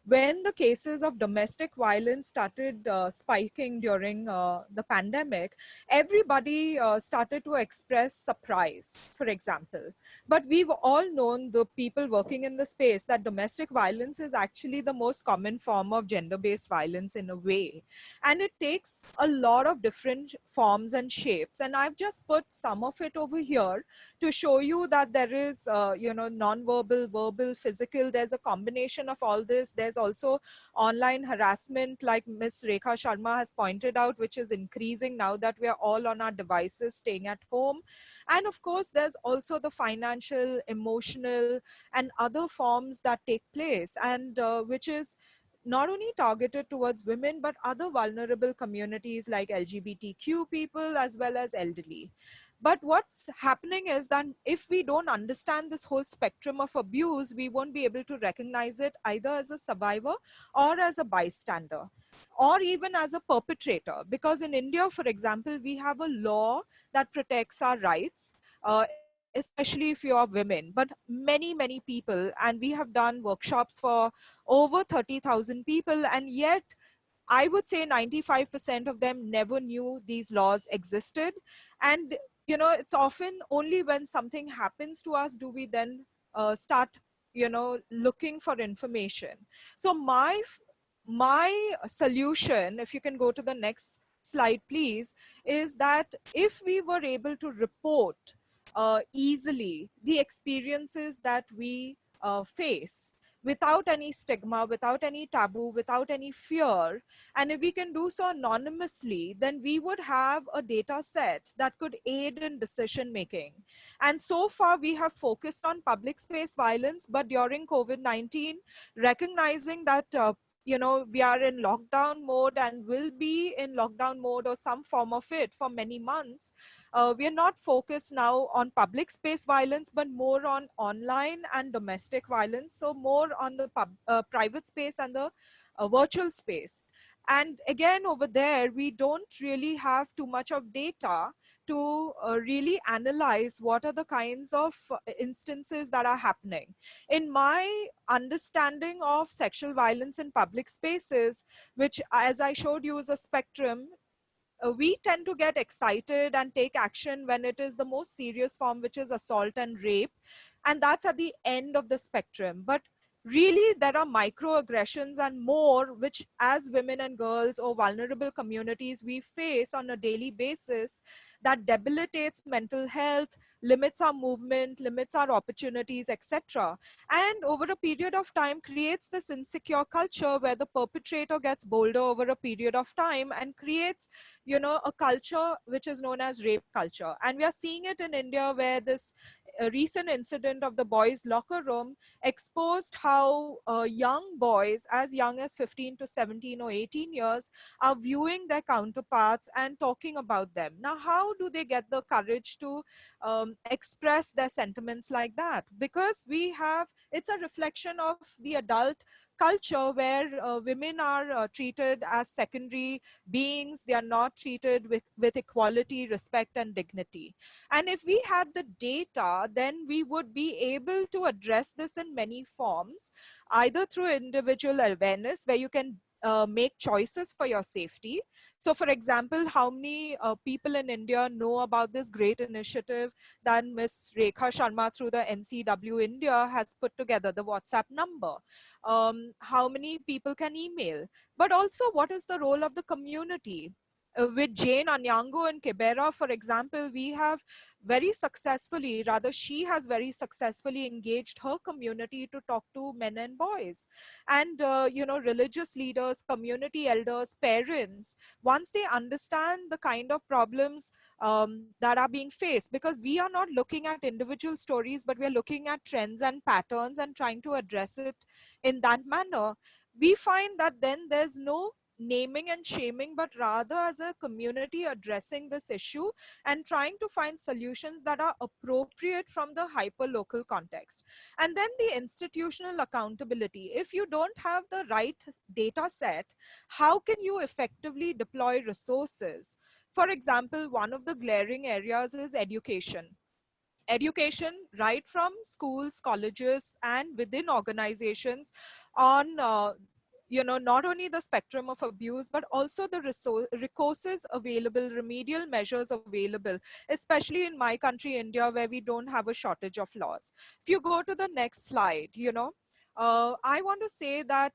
when the cases of domestic violence started spiking during the pandemic, everybody started to express surprise, for example. But we've all known, the people working in the space, that domestic violence is actually the most common form of gender-based violence in a way. And it takes a lot of different forms and shapes. And I've just put some of it over here to show you that there is, you know, non-verbal, verbal, physical. There's a combination of all this. There's also online harassment, like Ms. Rekha Sharma has pointed out, which is increasing now that we are all on our devices, staying at home. And of course, there's also the financial, emotional, and other forms that take place, and which is not only targeted towards women, but other vulnerable communities like LGBTQ people as well as elderly. But what's happening is that if we don't understand this whole spectrum of abuse, we won't be able to recognize it either as a survivor or as a bystander, or even as a perpetrator. Because in India, for example, we have a law that protects our rights, especially if you are women, but many people, and we have done workshops for over 30,000 people, and yet I would say 95% of them never knew these laws existed. And, you know, it's often only when something happens to us do we then start, you know, looking for information. So my solution, if you can go to the next slide, please, is that if we were able to report easily the experiences that we face, without any stigma, without any taboo, without any fear, and if we can do so anonymously, then we would have a data set that could aid in decision making. And so far, we have focused on public space violence, but during COVID-19, recognizing that you know, we are in lockdown mode and will be in lockdown mode or some form of it for many months, we are not focused now on public space violence, but more on online and domestic violence. So more on the private space and the virtual space. And again, over there, we don't really have too much of data to really analyze what are the kinds of instances that are happening. In my understanding of sexual violence in public spaces, which, as I showed you, is a spectrum, we tend to get excited and take action when it is the most serious form, which is assault and rape. And that's at the end of the spectrum. But really, there are microaggressions and more, which as women and girls or vulnerable communities, we face on a daily basis, that debilitates mental health, limits our movement, limits our opportunities, etc. And over a period of time creates this insecure culture where the perpetrator gets bolder over a period of time and creates, you know, a culture which is known as rape culture. And we are seeing it in India, where this recent incident of the boys' locker room exposed how young boys, as young as 15 to 17 or 18 years, are viewing their counterparts and talking about them. Now, how do they get the courage to express their sentiments like that? Because we have, it's a reflection of the adult culture where women are treated as secondary beings. They are not treated with equality, respect, and dignity. And if we had the data, then we would be able to address this in many forms, either through individual awareness, where you can make choices for your safety. So for example, how many people in India know about this great initiative that Ms. Rekha Sharma through the NCW India has put together, the WhatsApp number? How many people can email? But also, what is the role of the community? With Jane Anyango and Kibera, for example, we have very successfully, rather she has very successfully engaged her community to talk to men and boys. And, religious leaders, community elders, parents, once they understand the kind of problems that are being faced, because we are not looking at individual stories, but we are looking at trends and patterns and trying to address it in that manner, we find that then there's no naming and shaming, but rather as a community addressing this issue and trying to find solutions that are appropriate from the hyper-local context. And then the institutional accountability. If you don't have the right data set, how can you effectively deploy resources? For example, one of the glaring areas is education. Education, right from schools, colleges, and within organizations on not only the spectrum of abuse, but also the recourses available, remedial measures available, especially in my country, India, where we don't have a shortage of laws. If you go to the next slide, I want to say that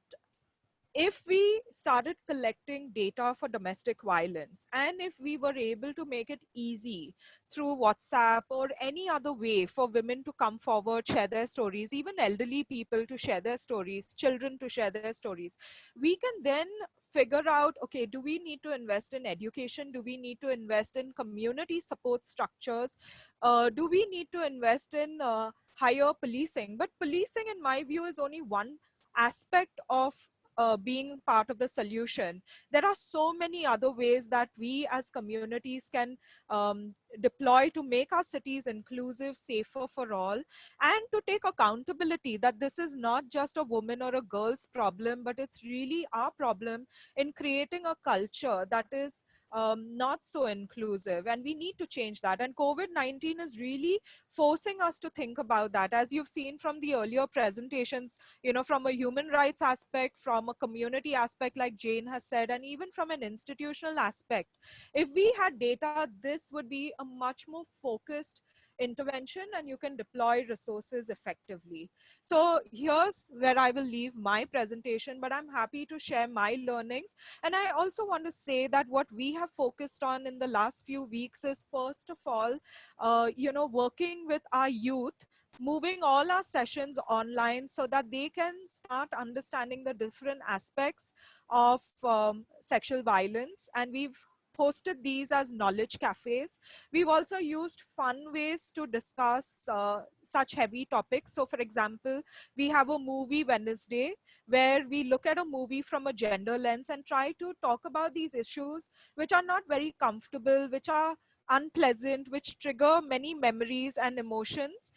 if we started collecting data for domestic violence, and if we were able to make it easy through WhatsApp or any other way for women to come forward, share their stories, even elderly people to share their stories, children to share their stories, we can then figure out, okay, do we need to invest in education? Do we need to invest in community support structures? Do we need to invest in higher policing? But policing, in my view, is only one aspect of being part of the solution. There are so many other ways that we as communities can deploy to make our cities inclusive, safer for all, and to take accountability that this is not just a woman or a girl's problem, but it's really our problem in creating a culture that is not so inclusive, and we need to change that. And COVID-19 is really forcing us to think about that, as you've seen from the earlier presentations, from a human rights aspect, from a community aspect, like Jane has said, and even from an institutional aspect. If we had data, this would be a much more focused intervention, and you can deploy resources effectively. So here's where I will leave my presentation, but I'm happy to share my learnings. And I also want to say that what we have focused on in the last few weeks is, first of all, working with our youth, moving all our sessions online so that they can start understanding the different aspects of sexual violence. And we've hosted these as knowledge cafes. We've also used fun ways to discuss such heavy topics. So for example, we have a movie Wednesday where we look at a movie from a gender lens and try to talk about these issues which are not very comfortable, which are unpleasant, which trigger many memories and emotions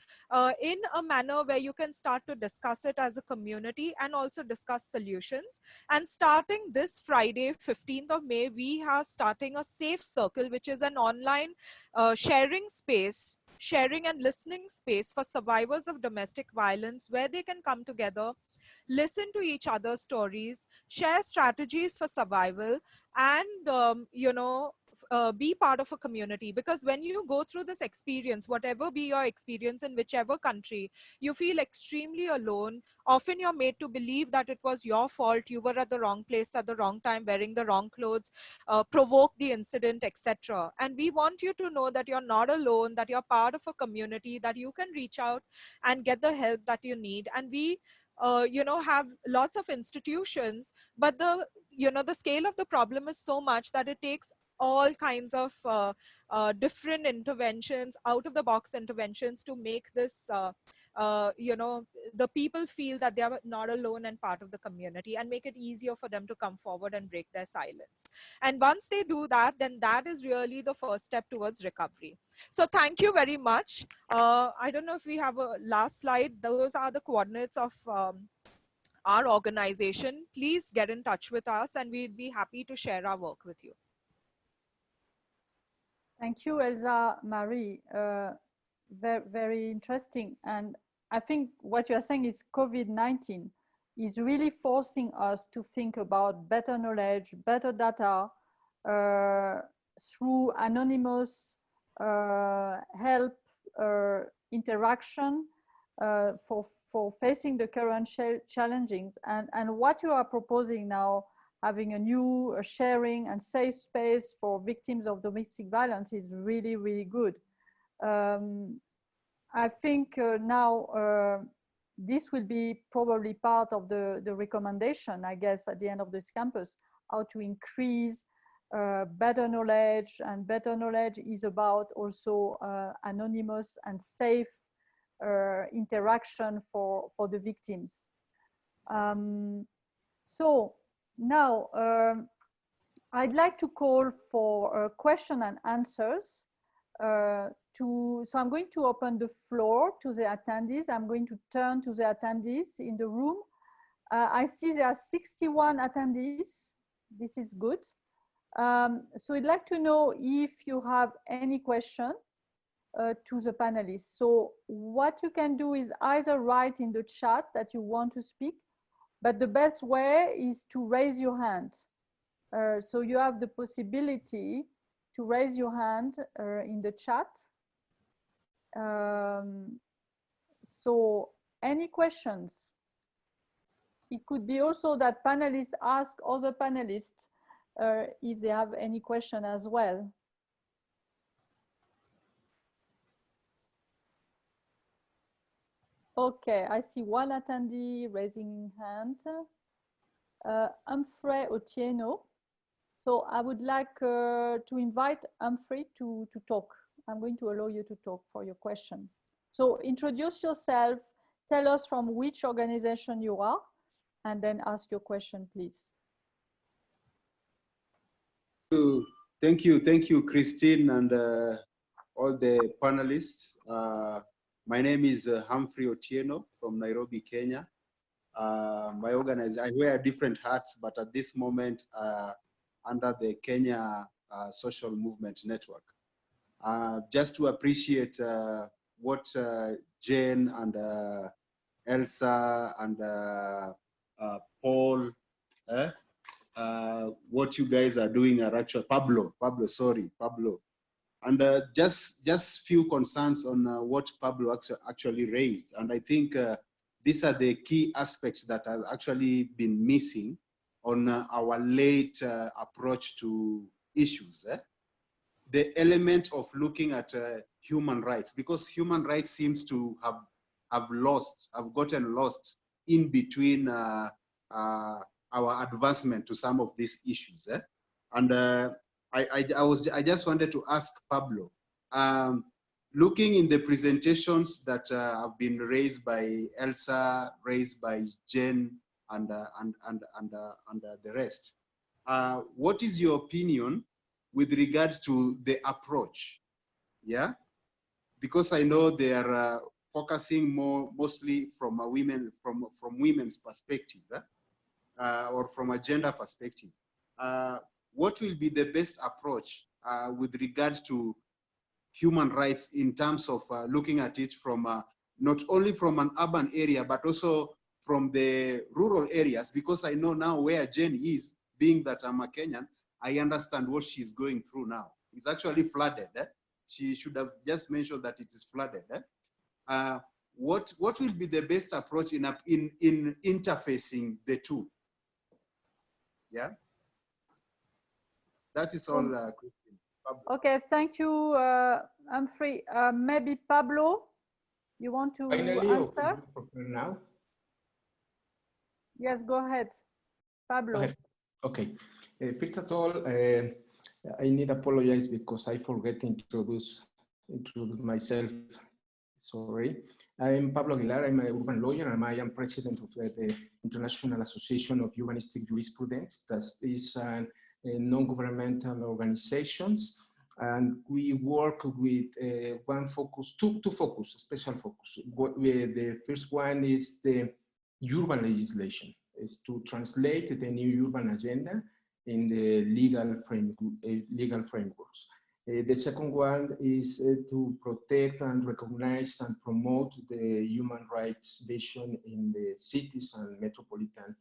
in a manner where you can start to discuss it as a community and also discuss solutions. And starting this Friday, 15th of May, we are starting a Safe Circle, which is an online sharing space, sharing and listening space for survivors of domestic violence, where they can come together, listen to each other's stories, share strategies for survival, and be part of a community. Because when you go through this experience, whatever be your experience in whichever country, you feel extremely alone. Often you're made to believe that it was your fault, you were at the wrong place at the wrong time, wearing the wrong clothes, provoked the incident, etc. And we want you to know that you're not alone, that you're part of a community, that you can reach out and get the help that you need. And we have lots of institutions, but the scale of the problem is so much that it takes all kinds of different interventions, out of the box interventions, to make this the people feel that they are not alone and part of the community, and make it easier for them to come forward and break their silence. And once they do that, then that is really the first step towards recovery. So thank you very much. I don't know if we have a last slide. Those are the coordinates of our organization. Please get in touch with us and we'd be happy to share our work with you. Thank you, Elsa, Marie. Very, very interesting. And I think what you're saying is COVID-19 is really forcing us to think about better knowledge, better data, through anonymous help interaction for facing the current challenges. And what you are proposing now, having a new sharing and safe space for victims of domestic violence, is really, really good. I think now this will be probably part of the recommendation, I guess, at the end of this campus, how to increase better knowledge. And better knowledge is about also anonymous and safe interaction for the victims. So now I'd like to call for question and answers. So I'm going to open the floor to the attendees. I'm going to turn to the attendees in the room. I see there are 61 attendees. This is good. So I'd like to know if you have any question to the panelists. So what you can do is either write in the chat that you want to speak, but the best way is to raise your hand. So you have the possibility to raise your hand in the chat. So any questions? It could be also that panelists ask other panelists if they have any question as well. Okay, I see one attendee raising hand. Humphrey Otieno. So I would like to invite Humphrey to talk. I'm going to allow you to talk for your question. So introduce yourself, tell us from which organization you are, and then ask your question, please. Thank you, Christine, and all the panelists. My name is Humphrey Otieno from Nairobi, Kenya. My organization, I wear different hats, but at this moment, under the Kenya Social Movement Network. Just to appreciate what Jane and Elsa and Paul, what you guys are doing are actually, Pablo, and just few concerns on what Pablo actually raised. And I think these are the key aspects that have actually been missing on our late approach to issues. The element of looking at human rights, because human rights seems to have gotten lost in between our advancement to some of these issues. And I just wanted to ask Pablo, looking in the presentations that have been raised by Elsa, raised by Jen, and the rest, what is your opinion with regard to the approach? Yeah, because I know they are focusing mostly from a women's perspective, or from a gender perspective. What will be the best approach with regard to human rights in terms of looking at it from not only from an urban area, but also from the rural areas? Because I know now where Jen is, being that I'm a Kenyan, I understand what she's going through now. It's actually flooded. She should have just mentioned that it is flooded. What will be the best approach in interfacing the two? Yeah, that is all, Christine. Okay, thank you, Humphrey. Maybe Pablo, you want to answer? Now? Yes, go ahead, Pablo. Okay. First of all, I need to apologize because I forget to introduce myself. Sorry. I'm Pablo Aguilar. I'm an urban lawyer, and I am president of the International Association of Humanistic Jurisprudence. That is a non-governmental organizations, and we work with two focus, special focus. The first one is the urban legislation, is to translate the new urban agenda in the legal frameworks. The second one is to protect and recognize and promote the human rights vision in the cities and metropolitan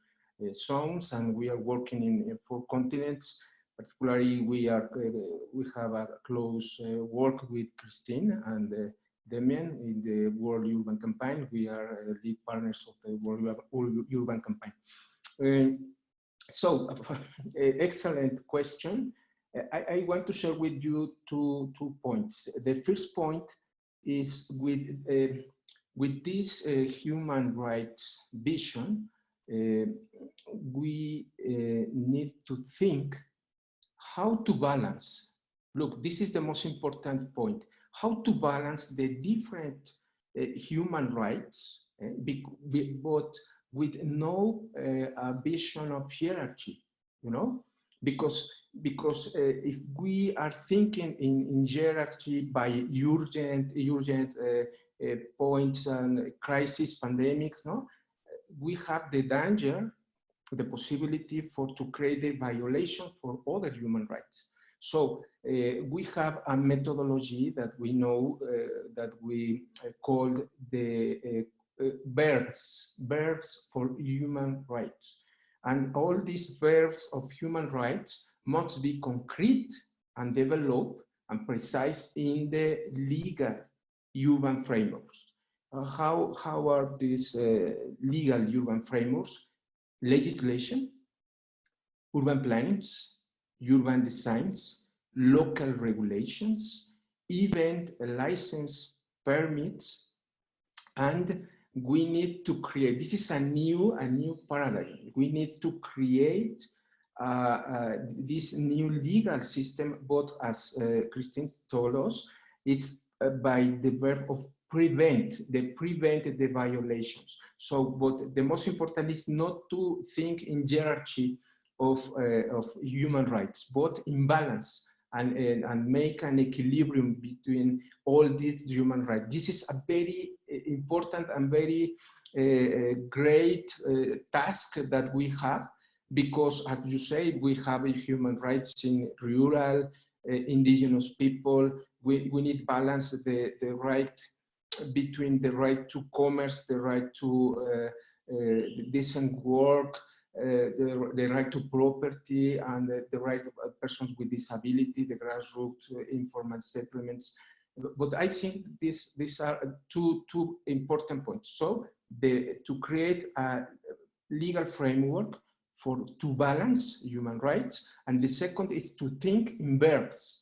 zones, and we are working in 4 continents. Particularly, we have a close work with Christine and Demian in the World Urban Campaign. We are lead partners of the World Urban Campaign. So, excellent question. I want to share with you two points. The first point is with this human rights vision, we need to think how to balance. Look, this is the most important point. How to balance the different human rights, but with no vision of hierarchy, you know? Because if we are thinking in hierarchy by urgent points and crisis pandemics, no, we have the danger, the possibility to create a violation for other human rights. So we have a methodology that we know that we call the verbs for human rights. And all these verbs of human rights must be concrete and developed and precise in the legal urban frameworks. How are these legal urban frameworks? Legislation, urban plannings, urban designs, local regulations, even license permits, and we need to create, this is a new paradigm. We need to create this new legal system, but as Christine told us, it's by the verb of prevent the violations. So, but the most important is not to think in hierarchy of human rights, but in balance and make an equilibrium between all these human rights. This is a very important and very great task that we have, because as you say, we have human rights in rural, indigenous people. We need balance, the right between the right to commerce, the right to decent work, the right to property, and the right of persons with disability, the grassroots informal settlements. But I think these are two important points. So to create a legal framework to balance human rights, and the second is to think in verbs,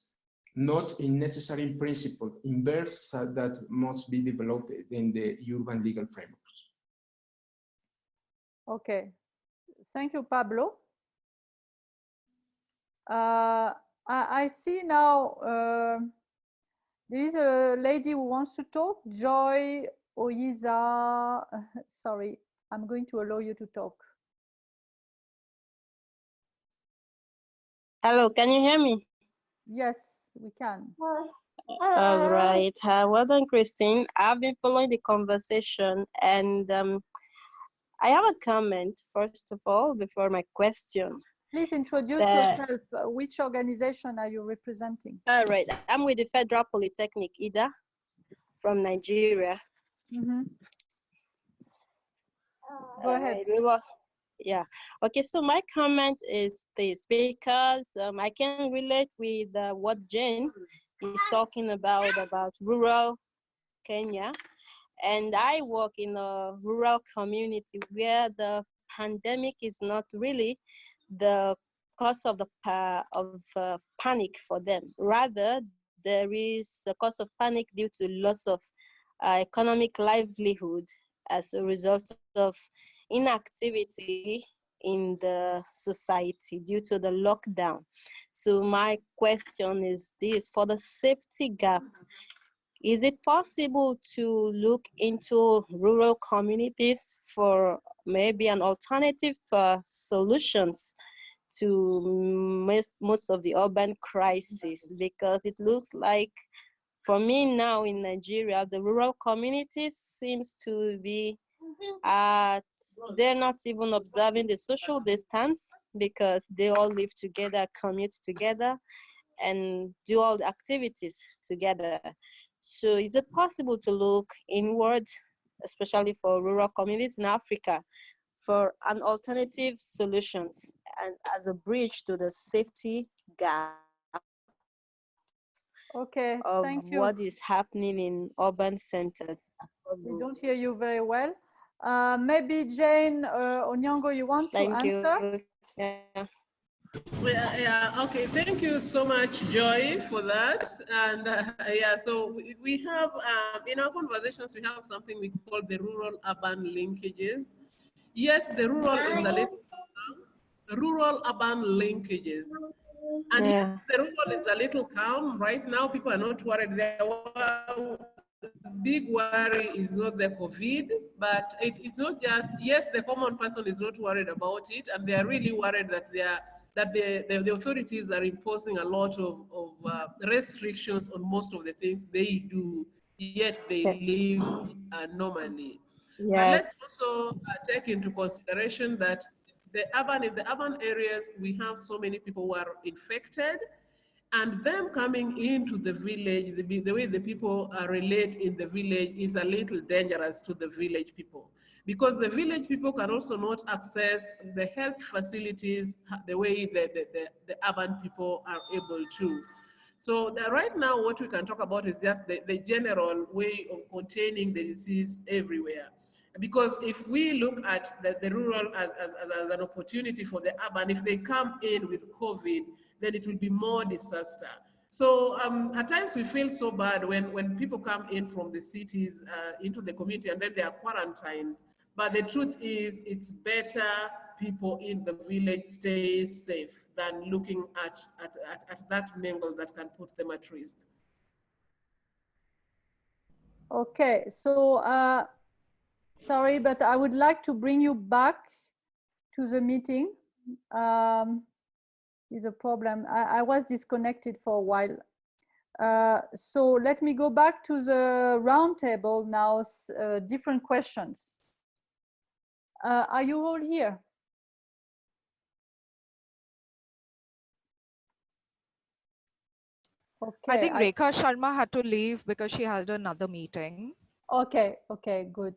not in necessary principle, in verbs that must be developed in the urban legal frameworks. Okay, thank you, Pablo. I see now there is a lady who wants to talk, Joy Oyiza. Sorry, I'm going to allow you to talk. Hello, can you hear me? Yes, we can. All right. Well done, Christine. I've been following the conversation, and I have a comment, first of all, before my question. Please introduce yourself. Which organization are you representing? All right. I'm with the Federal Polytechnic, IDA, from Nigeria. Mm-hmm. Go ahead. Yeah. Okay, so my comment is this, because I can relate with what Jane is talking about rural Kenya. And I work in a rural community where the pandemic is not really the cause of the panic for them. Rather, there is a cause of panic due to loss of economic livelihood as a result of inactivity in the society due to the lockdown. So my question is this: for the safety gap, is it possible to look into rural communities for maybe an alternative solutions to most of the urban crises? Because it looks like, for me now in Nigeria, the rural communities seems to be, they're not even observing the social distance, because they all live together, commute together, and do all the activities together. So is it possible to look inward, especially for rural communities in Africa, for an alternative solutions and as a bridge to the safety gap Okay, of thank you. what is happening in urban centers? We don't hear you very well. Maybe Jane Onyango, you want to answer? You. Yeah. Yeah, okay. Thank you so much, Joy, for that. And yeah, so we have, in our conversations, we have something we call the rural-urban linkages. Yes, the rural is the little rural-urban linkages. And yes, the rural is a little calm. Right now, people are not worried. Their big worry is not the COVID, but it's not just, yes, the common person is not worried about it, and they are really worried that the authorities are imposing a lot of restrictions on most of the things they do, yet they live normally. Yes. But let's also take into consideration that in the urban areas, we have so many people who are infected, and them coming into the village, the way the people relate in the village is a little dangerous to the village people, because the village people can also not access the health facilities the way the urban people are able to. So right now, what we can talk about is just the general way of containing the disease everywhere. Because if we look at the rural as an opportunity for the urban, if they come in with COVID, then it will be more disaster. So at times we feel so bad when people come in from the cities into the community and then they are quarantined. But the truth is, it's better people in the village stay safe than looking at that mingle that can put them at risk. Okay, so sorry, but I would like to bring you back to the meeting. Is a problem. I was disconnected for a while. So let me go back to the roundtable now, different questions. Are you all here? Okay. I think Rekha Sharma had to leave because she had another meeting. Okay, okay, good.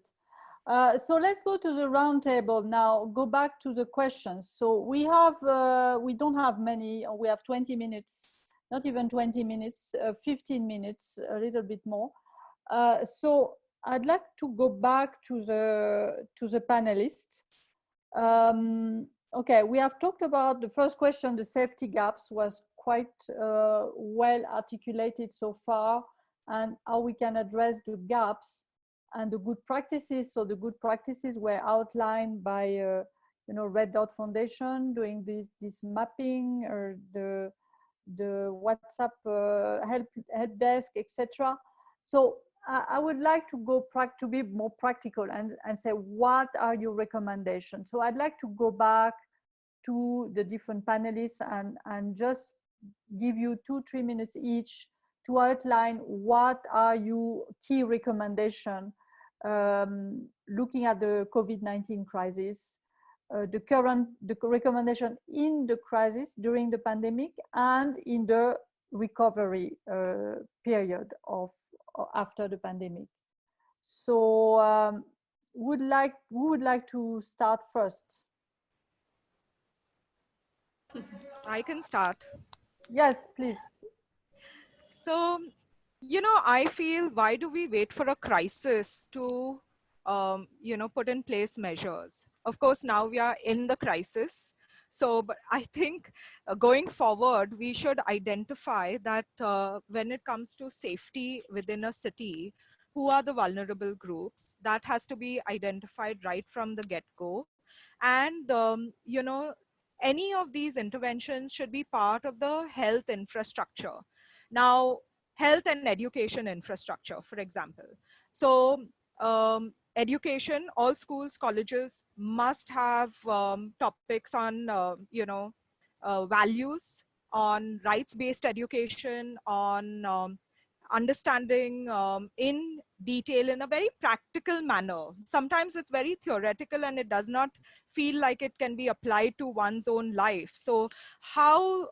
So let's go to the roundtable now. Go back to the questions. So we don't have many. We have 20 minutes, not even 20 minutes, 15 minutes, a little bit more. So I'd like to go back to the panelists. Okay, we have talked about the first question. The safety gaps was quite well articulated so far, and how we can address the gaps. And the good practices, so the good practices were outlined by, Red Dot Foundation doing this mapping, or the WhatsApp help desk, etc. So I would like to go to be more practical and say, what are your recommendations? So I'd like to go back to the different panelists and just give you 2-3 minutes each to outline what are your key recommendations looking at the COVID-19 crisis, the recommendation in the crisis during the pandemic and in the recovery period of after the pandemic. So who would like to start first? I can start. Yes, please. So, I feel, why do we wait for a crisis to, put in place measures? Of course, now we are in the crisis. So, but I think going forward, we should identify that when it comes to safety within a city, who are the vulnerable groups? That has to be identified right from the get-go. And, any of these interventions should be part of the health infrastructure. Now, health and education infrastructure, for example. So education, all schools, colleges must have topics on, values, on rights-based education, on understanding in detail in a very practical manner. Sometimes it's very theoretical and it does not feel like it can be applied to one's own life. So how,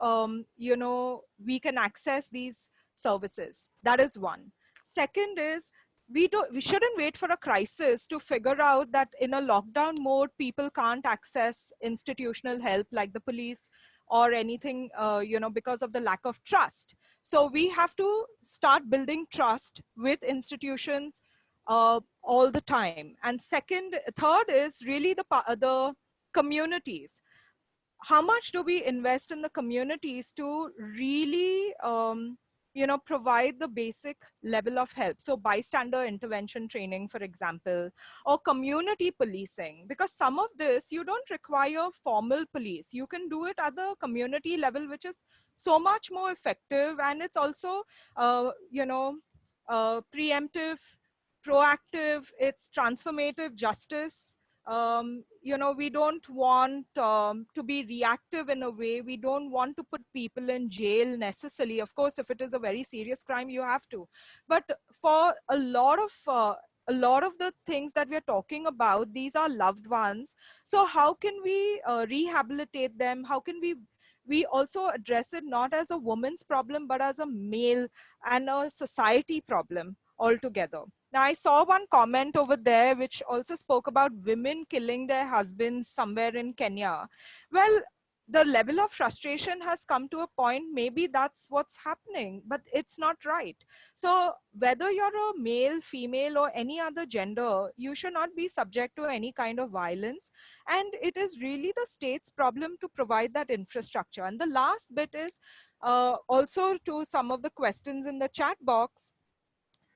we can access these services, that is one. Second is, we shouldn't wait for a crisis to figure out that in a lockdown mode, people can't access institutional help like the police or anything, because of the lack of trust. So we have to start building trust with institutions all the time. And third is really the communities. How much do we invest in the communities to really provide the basic level of help? So bystander intervention training, for example, or community policing, because some of this you don't require formal police. You can do it at the community level, which is so much more effective, and it's also preemptive, proactive, it's transformative justice. We don't want to be reactive in a way. We don't want to put people in jail necessarily. Of course, if it is a very serious crime, you have to. But for a lot of the things that we're talking about, these are loved ones. So how can we rehabilitate them? How can we also address it not as a woman's problem, but as a male and a society problem altogether? Now, I saw one comment over there which also spoke about women killing their husbands somewhere in Kenya. Well, the level of frustration has come to a point, maybe that's what's happening, but it's not right. So whether you're a male, female, or any other gender, you should not be subject to any kind of violence. And it is really the state's problem to provide that infrastructure. And the last bit is also to some of the questions in the chat box.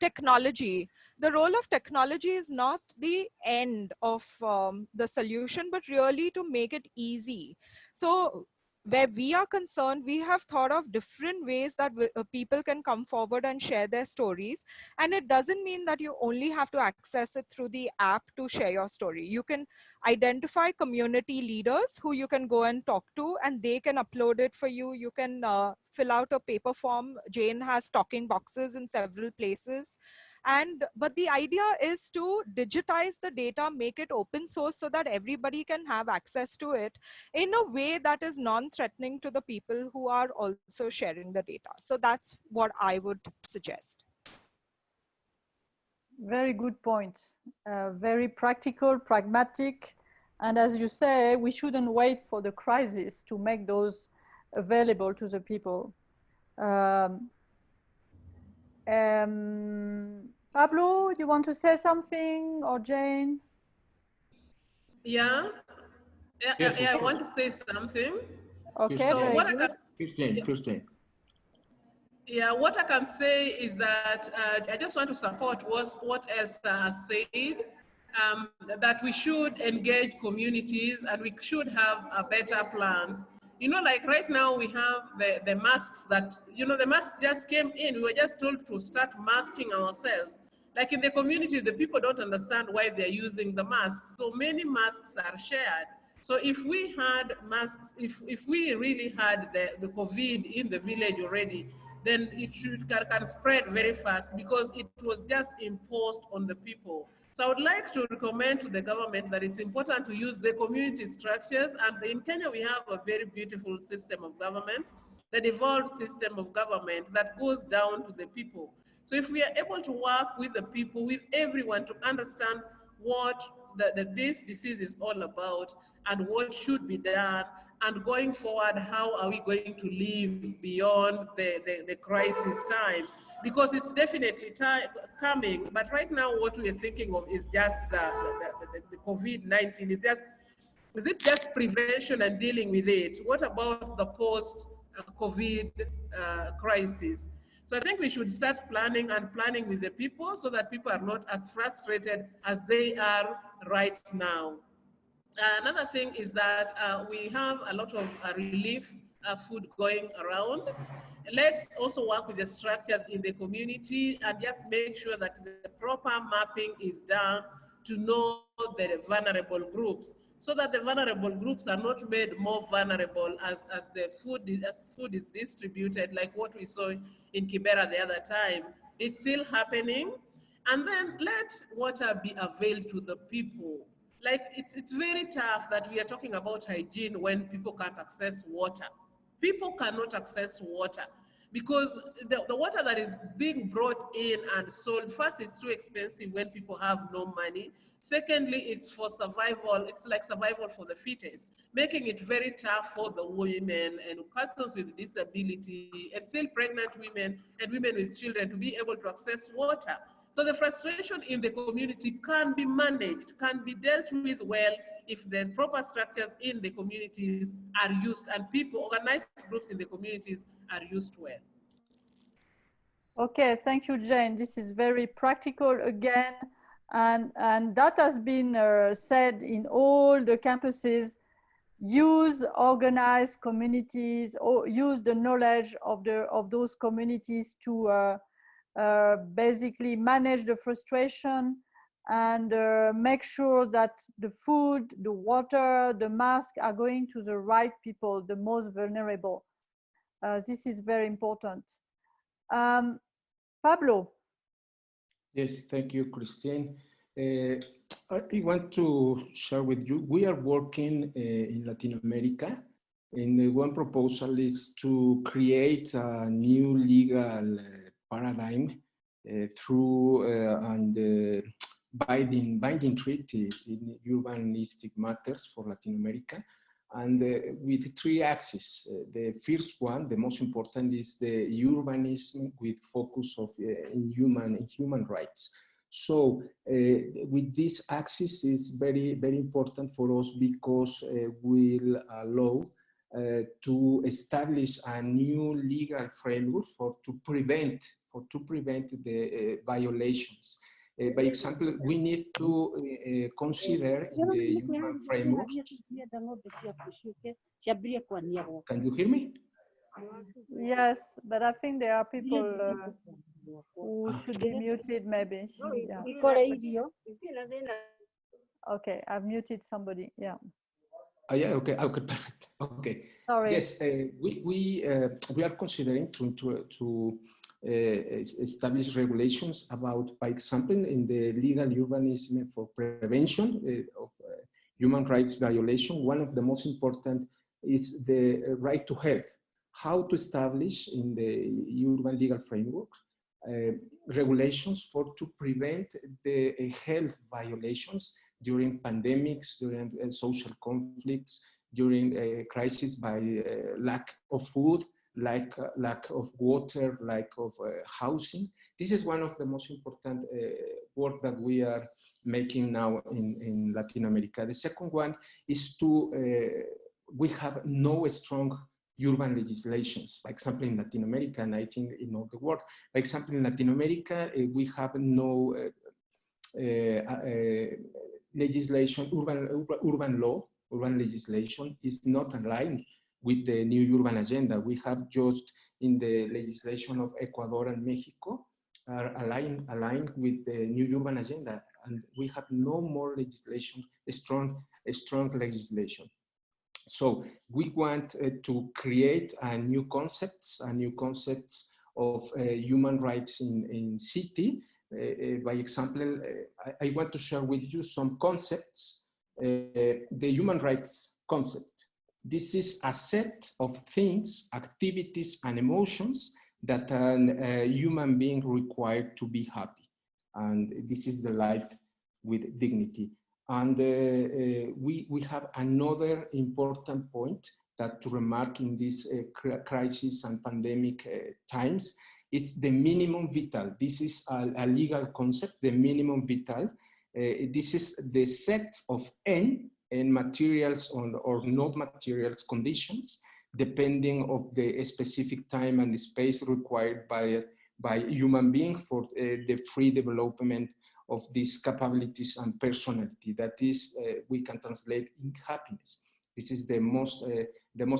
Technology. The role of technology is not the end of the solution, but really to make it easy. So where we are concerned, we have thought of different ways that people can come forward and share their stories. And it doesn't mean that you only have to access it through the app to share your story. You can identify community leaders who you can go and talk to, and they can upload it for you. You can fill out a paper form. Jane has talking boxes in several places. But the idea is to digitize the data, make it open source so that everybody can have access to it in a way that is non-threatening to the people who are also sharing the data. So that's what I would suggest. Very good point. Very practical, pragmatic. And as you say, we shouldn't wait for the crisis to make those available to the people. Pablo, you want to say something, or Jane? Yeah, I want to say something. Okay, so what Christine. Yeah, what I can say is that I just want to support what Elsa said, that we should engage communities and we should have better plans. Like right now we have the masks that, the masks just came in. We were just told to start masking ourselves. Like in the community, the people don't understand why they're using the masks. So many masks are shared. So if we had masks, if we really had the COVID in the village already, then it can spread very fast because it was just imposed on the people. So I would like to recommend to the government that it's important to use the community structures. And in Kenya, we have a very beautiful system of government, the devolved system of government that goes down to the people. So if we are able to work with the people, with everyone to understand what this disease is all about and what should be done, and going forward, how are we going to live beyond the crisis time? Because it's definitely coming, but right now what we are thinking of is just the COVID-19. Is it just prevention and dealing with it? What about the post-COVID crisis? So I think we should start planning with the people so that people are not as frustrated as they are right now. Another thing is that we have a lot of relief food going around. Let's also work with the structures in the community and just make sure that the proper mapping is done to know the vulnerable groups, so that the vulnerable groups are not made more vulnerable as food is distributed, like what we saw in Kibera the other time. It's still happening. And then let water be availed to the people. Like it's very tough that we are talking about hygiene when people can't access water. People cannot access water because the water that is being brought in and sold, first, it's too expensive when people have no money. Secondly, it's for survival. It's like survival for the fittest, making it very tough for the women and persons with disability and still pregnant women and women with children to be able to access water. So the frustration in the community can be managed, can be dealt with well if the proper structures in the communities are used and people, organized groups in the communities are used well. Okay, thank you, Jane. This is very practical again. And that has been said in all the campuses. Use organized communities, or use the knowledge of those communities to basically manage the frustration and make sure that the food, the water, the mask are going to the right people, the most vulnerable. This is very important. Pablo. Yes, thank you, Christine. I want to share with you, we are working in Latin America, and one proposal is to create a new legal paradigm through binding treaty in urbanistic matters for Latin America, and with three axes. The first one, the most important, is the urbanism with focus of in human rights. So with this axis is very, very important for us because will allow to establish a new legal framework to prevent the violations. By example, we need to consider in the human framework. Can you hear me? Yes, but I think there are people who should be muted, maybe. Yeah. Okay, I've muted somebody. Yeah. Oh, yeah. Okay. Okay. Perfect. Okay. Sorry. Yes. We are considering to establish regulations about, by example, in the legal urbanism for prevention of human rights violation. One of the most important is the right to health. How to establish in the urban legal framework regulations to prevent the health violations during pandemics, during social conflicts, during crises by lack of food, lack of water, lack of housing. This is one of the most important work that we are making now in Latin America. The second one is we have no strong urban legislations, for example, in Latin America, and I think in all the world. For example, in Latin America, we have no legislation, urban legislation is not aligned with the new urban agenda. We have just in the legislation of Ecuador and Mexico are aligned with the new urban agenda, and we have no more legislation, a strong legislation. So we want to create a new concepts of human rights in city. By example, I want to share with you some concepts. The human rights concept. This is a set of things, activities, and emotions that a human being required to be happy. And this is the life with dignity. And we have another important point that to remark in this crisis and pandemic times. It's the minimum vital. This is a legal concept, the minimum vital. This is the set of N materials or not materials conditions, depending of the specific time and the space required by human being for the free development of these capabilities and personality. That is, we can translate in happiness. This is the most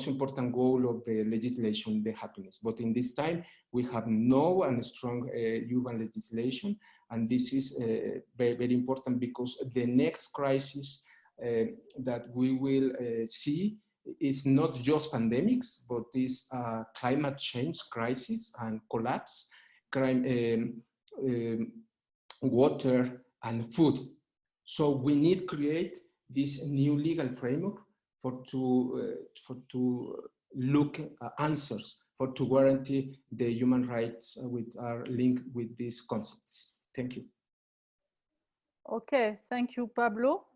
important goal of the legislation, the happiness. But in this time, we have no and strong urban legislation, and this is very, very important because the next crisis that we will see is not just pandemics, but is climate change crisis and collapse. water, and food. So we need to create this new legal framework for to look answers for to guarantee the human rights which are linked with these concepts. Thank you. Okay, thank you, Pablo.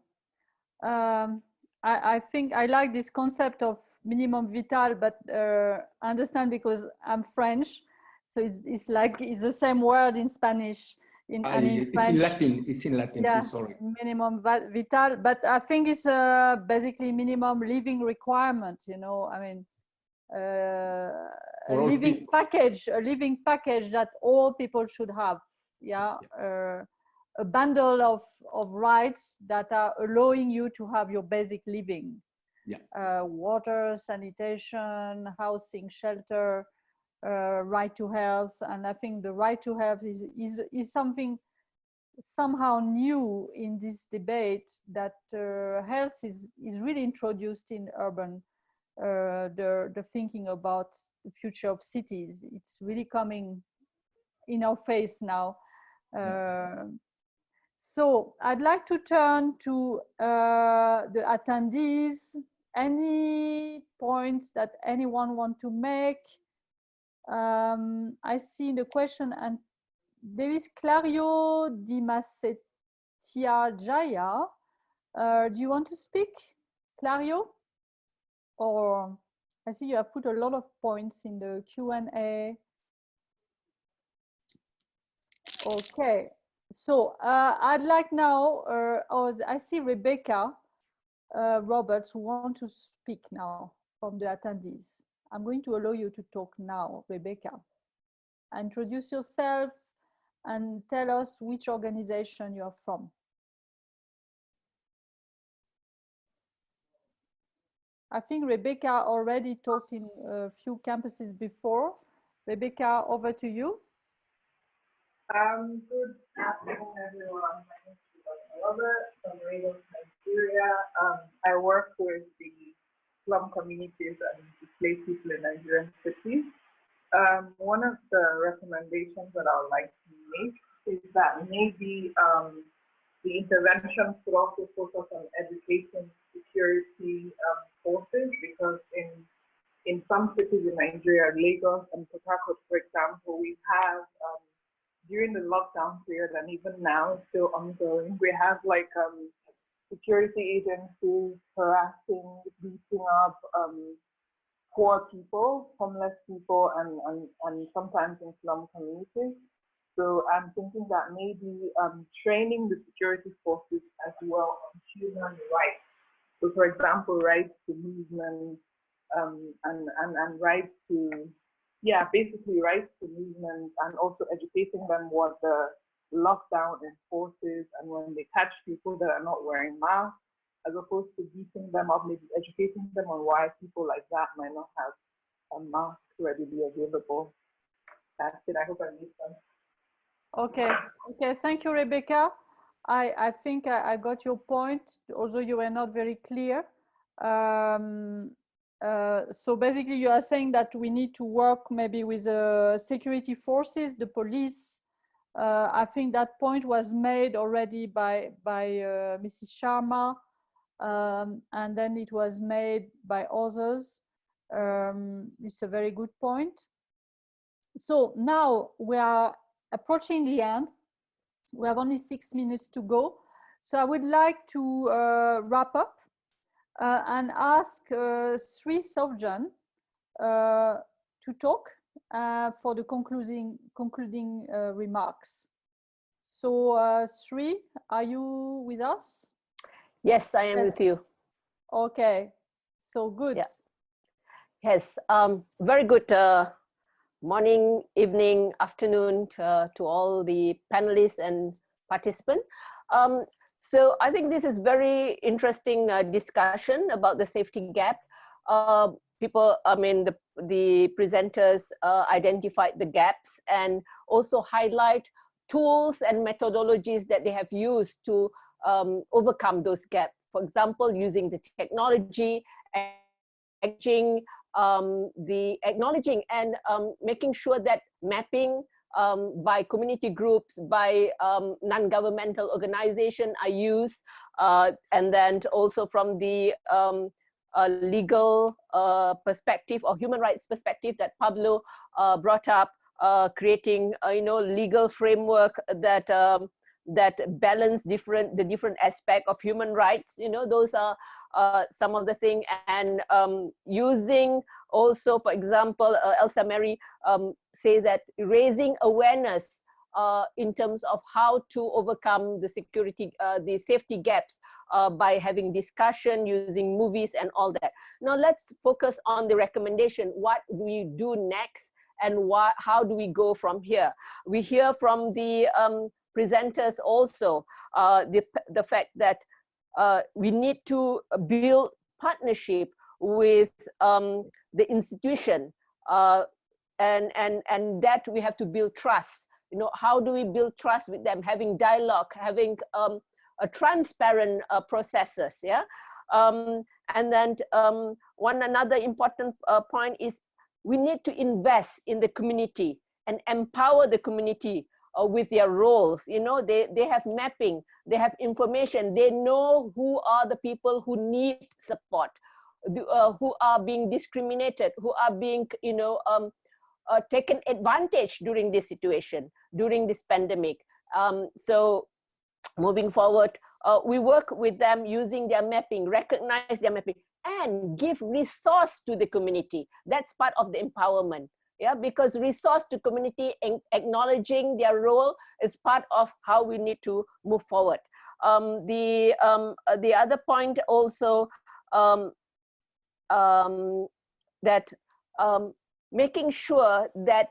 I think I like this concept of minimum vital, but I understand because I'm French, so it's like it's the same word in Spanish and in It's French. in Latin. It's in Latin. Yeah, sorry. minimum vital, but I think it's basically minimum living requirement. You know, I mean, a living package that all people should have. Yeah. A bundle of rights that are allowing you to have your basic living. Yeah. Water, sanitation, housing, shelter, right to health. And I think the right to health is something somehow new in this debate, that health is really introduced in urban, the thinking about the future of cities. It's really coming in our face now. So I'd like to turn to the attendees. Any points that anyone want to make? I see the question, and there is Clario Di Macetia Jaya. Do you want to speak, Clario? Or I see you have put a lot of points in the Q&A. Okay. So I'd like now, I see Rebecca Roberts who want to speak now from the attendees. I'm going to allow you to talk now, Rebecca. Introduce yourself and tell us which organization you are from. I think Rebecca already talked in a few campuses before. Rebecca, over to you. Good afternoon, everyone. My name is Robert from Lagos, Nigeria. I work with the slum communities and displaced people in Nigerian cities. One of the recommendations that I would like to make is that maybe the intervention should also focus on education security forces, because in some cities in Nigeria, Lagos and Port Harcourt, for example, we have during the lockdown period, and even now it's still ongoing, we have like security agencies harassing, beating up poor people, homeless people, and sometimes in slum communities. So I'm thinking that maybe training the security forces as well on human rights. So for example, rights to movement and rights to, yeah, basically rights to movement, and also educating them what the lockdown enforces, and when they catch people that are not wearing masks, as opposed to beating them up, maybe educating them on why people like that might not have a mask readily available. That's it. I hope I made sense. Okay. Okay. Thank you, Rebecca. I think I got your point, although you were not very clear. So basically, you are saying that we need to work maybe with security forces, the police. I think that point was made already by Mrs. Sharma, and then it was made by others. It's a very good point. So now we are approaching the end. We have only 6 minutes to go. So I would like to wrap up and ask Sri Sovjan to talk for the concluding remarks. So Sri, are you with us? Yes, I am with you. Okay, so good. Yeah. Yes, very good morning, evening, afternoon to all the panelists and participants. So I think this is very interesting discussion about the safety gap. People, I mean, the presenters identified the gaps and also highlight tools and methodologies that they have used to overcome those gaps. For example, using the technology, acknowledging and making sure that mapping by community groups, by non-governmental organization are used, and then also from the legal perspective or human rights perspective that Pablo brought up, creating legal framework that that balance the different aspect of human rights. Those are some of the things, and using also, for example, Elsa Mary say that raising awareness in terms of how to overcome the the safety gaps by having discussion, using movies and all that. Now let's focus on the recommendation. What do we do next, and how do we go from here? We hear from the presenters also the fact that we need to build partnership with the institution, and that we have to build trust. How do we build trust with them? Having dialogue, having a transparent processes, yeah. And then another important point is we need to invest in the community and empower the community with their roles. They have mapping, they have information, they know who are the people who need support, who are being discriminated, who are being taken advantage during this situation, during this pandemic. So moving forward, we work with them using their mapping, recognize their mapping, and give resource to the community. That's part of the empowerment. Yeah, because resource to community and acknowledging their role is part of how we need to move forward. The other point also that making sure that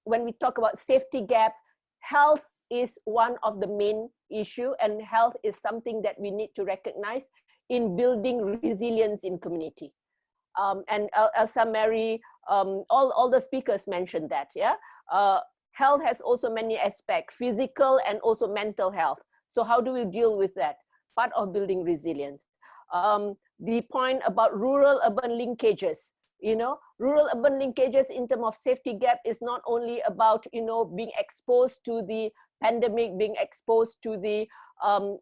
when we talk about safety gap, health is one of the main issue, and health is something that we need to recognize in building resilience in community. And Elsa Mary, all the speakers mentioned that, yeah. Health has also many aspects, physical and also mental health. So how do we deal with that? Part of building resilience. The point about rural-urban linkages, rural-urban linkages in terms of safety gap is not only about, being exposed to the pandemic, being exposed to the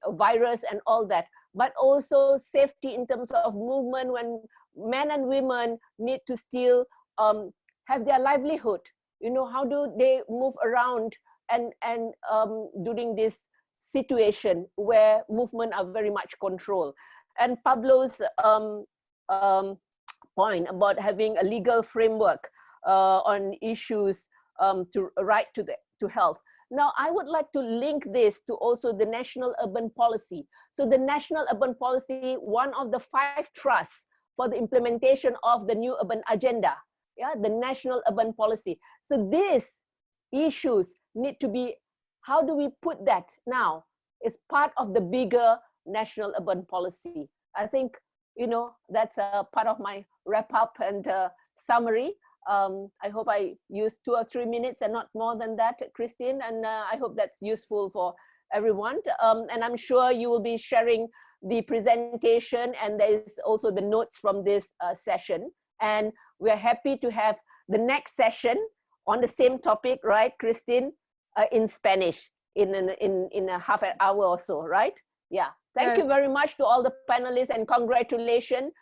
virus and all that, but also safety in terms of movement when men and women need to still have their livelihood. How do they move around and during this situation where movement are very much controlled. And Pablo's point about having a legal framework on issues to right to health. Now, I would like to link this to also the National Urban Policy. So the National Urban Policy, one of the 5 trusts for the implementation of the new urban agenda, yeah, the National Urban Policy. So these issues need to be, how do we put that now? It's part of the bigger National Urban Policy. I think, that's a part of my wrap up and summary. I hope I used 2 or 3 minutes and not more than that, Christine, and I hope that's useful for everyone. And I'm sure you will be sharing the presentation, and there's also the notes from this session. And we're happy to have the next session on the same topic, right, Christine, in Spanish in a half an hour or so, right? Yeah. Thank you very much to all the panelists, and congratulations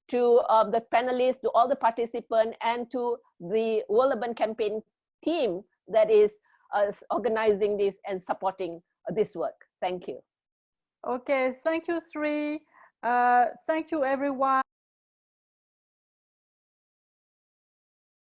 to the panelists, to all the participants, and to the World Urban Campaign team that is organizing this and supporting this work. Thank you. Okay, thank you, Sri. Thank you, everyone.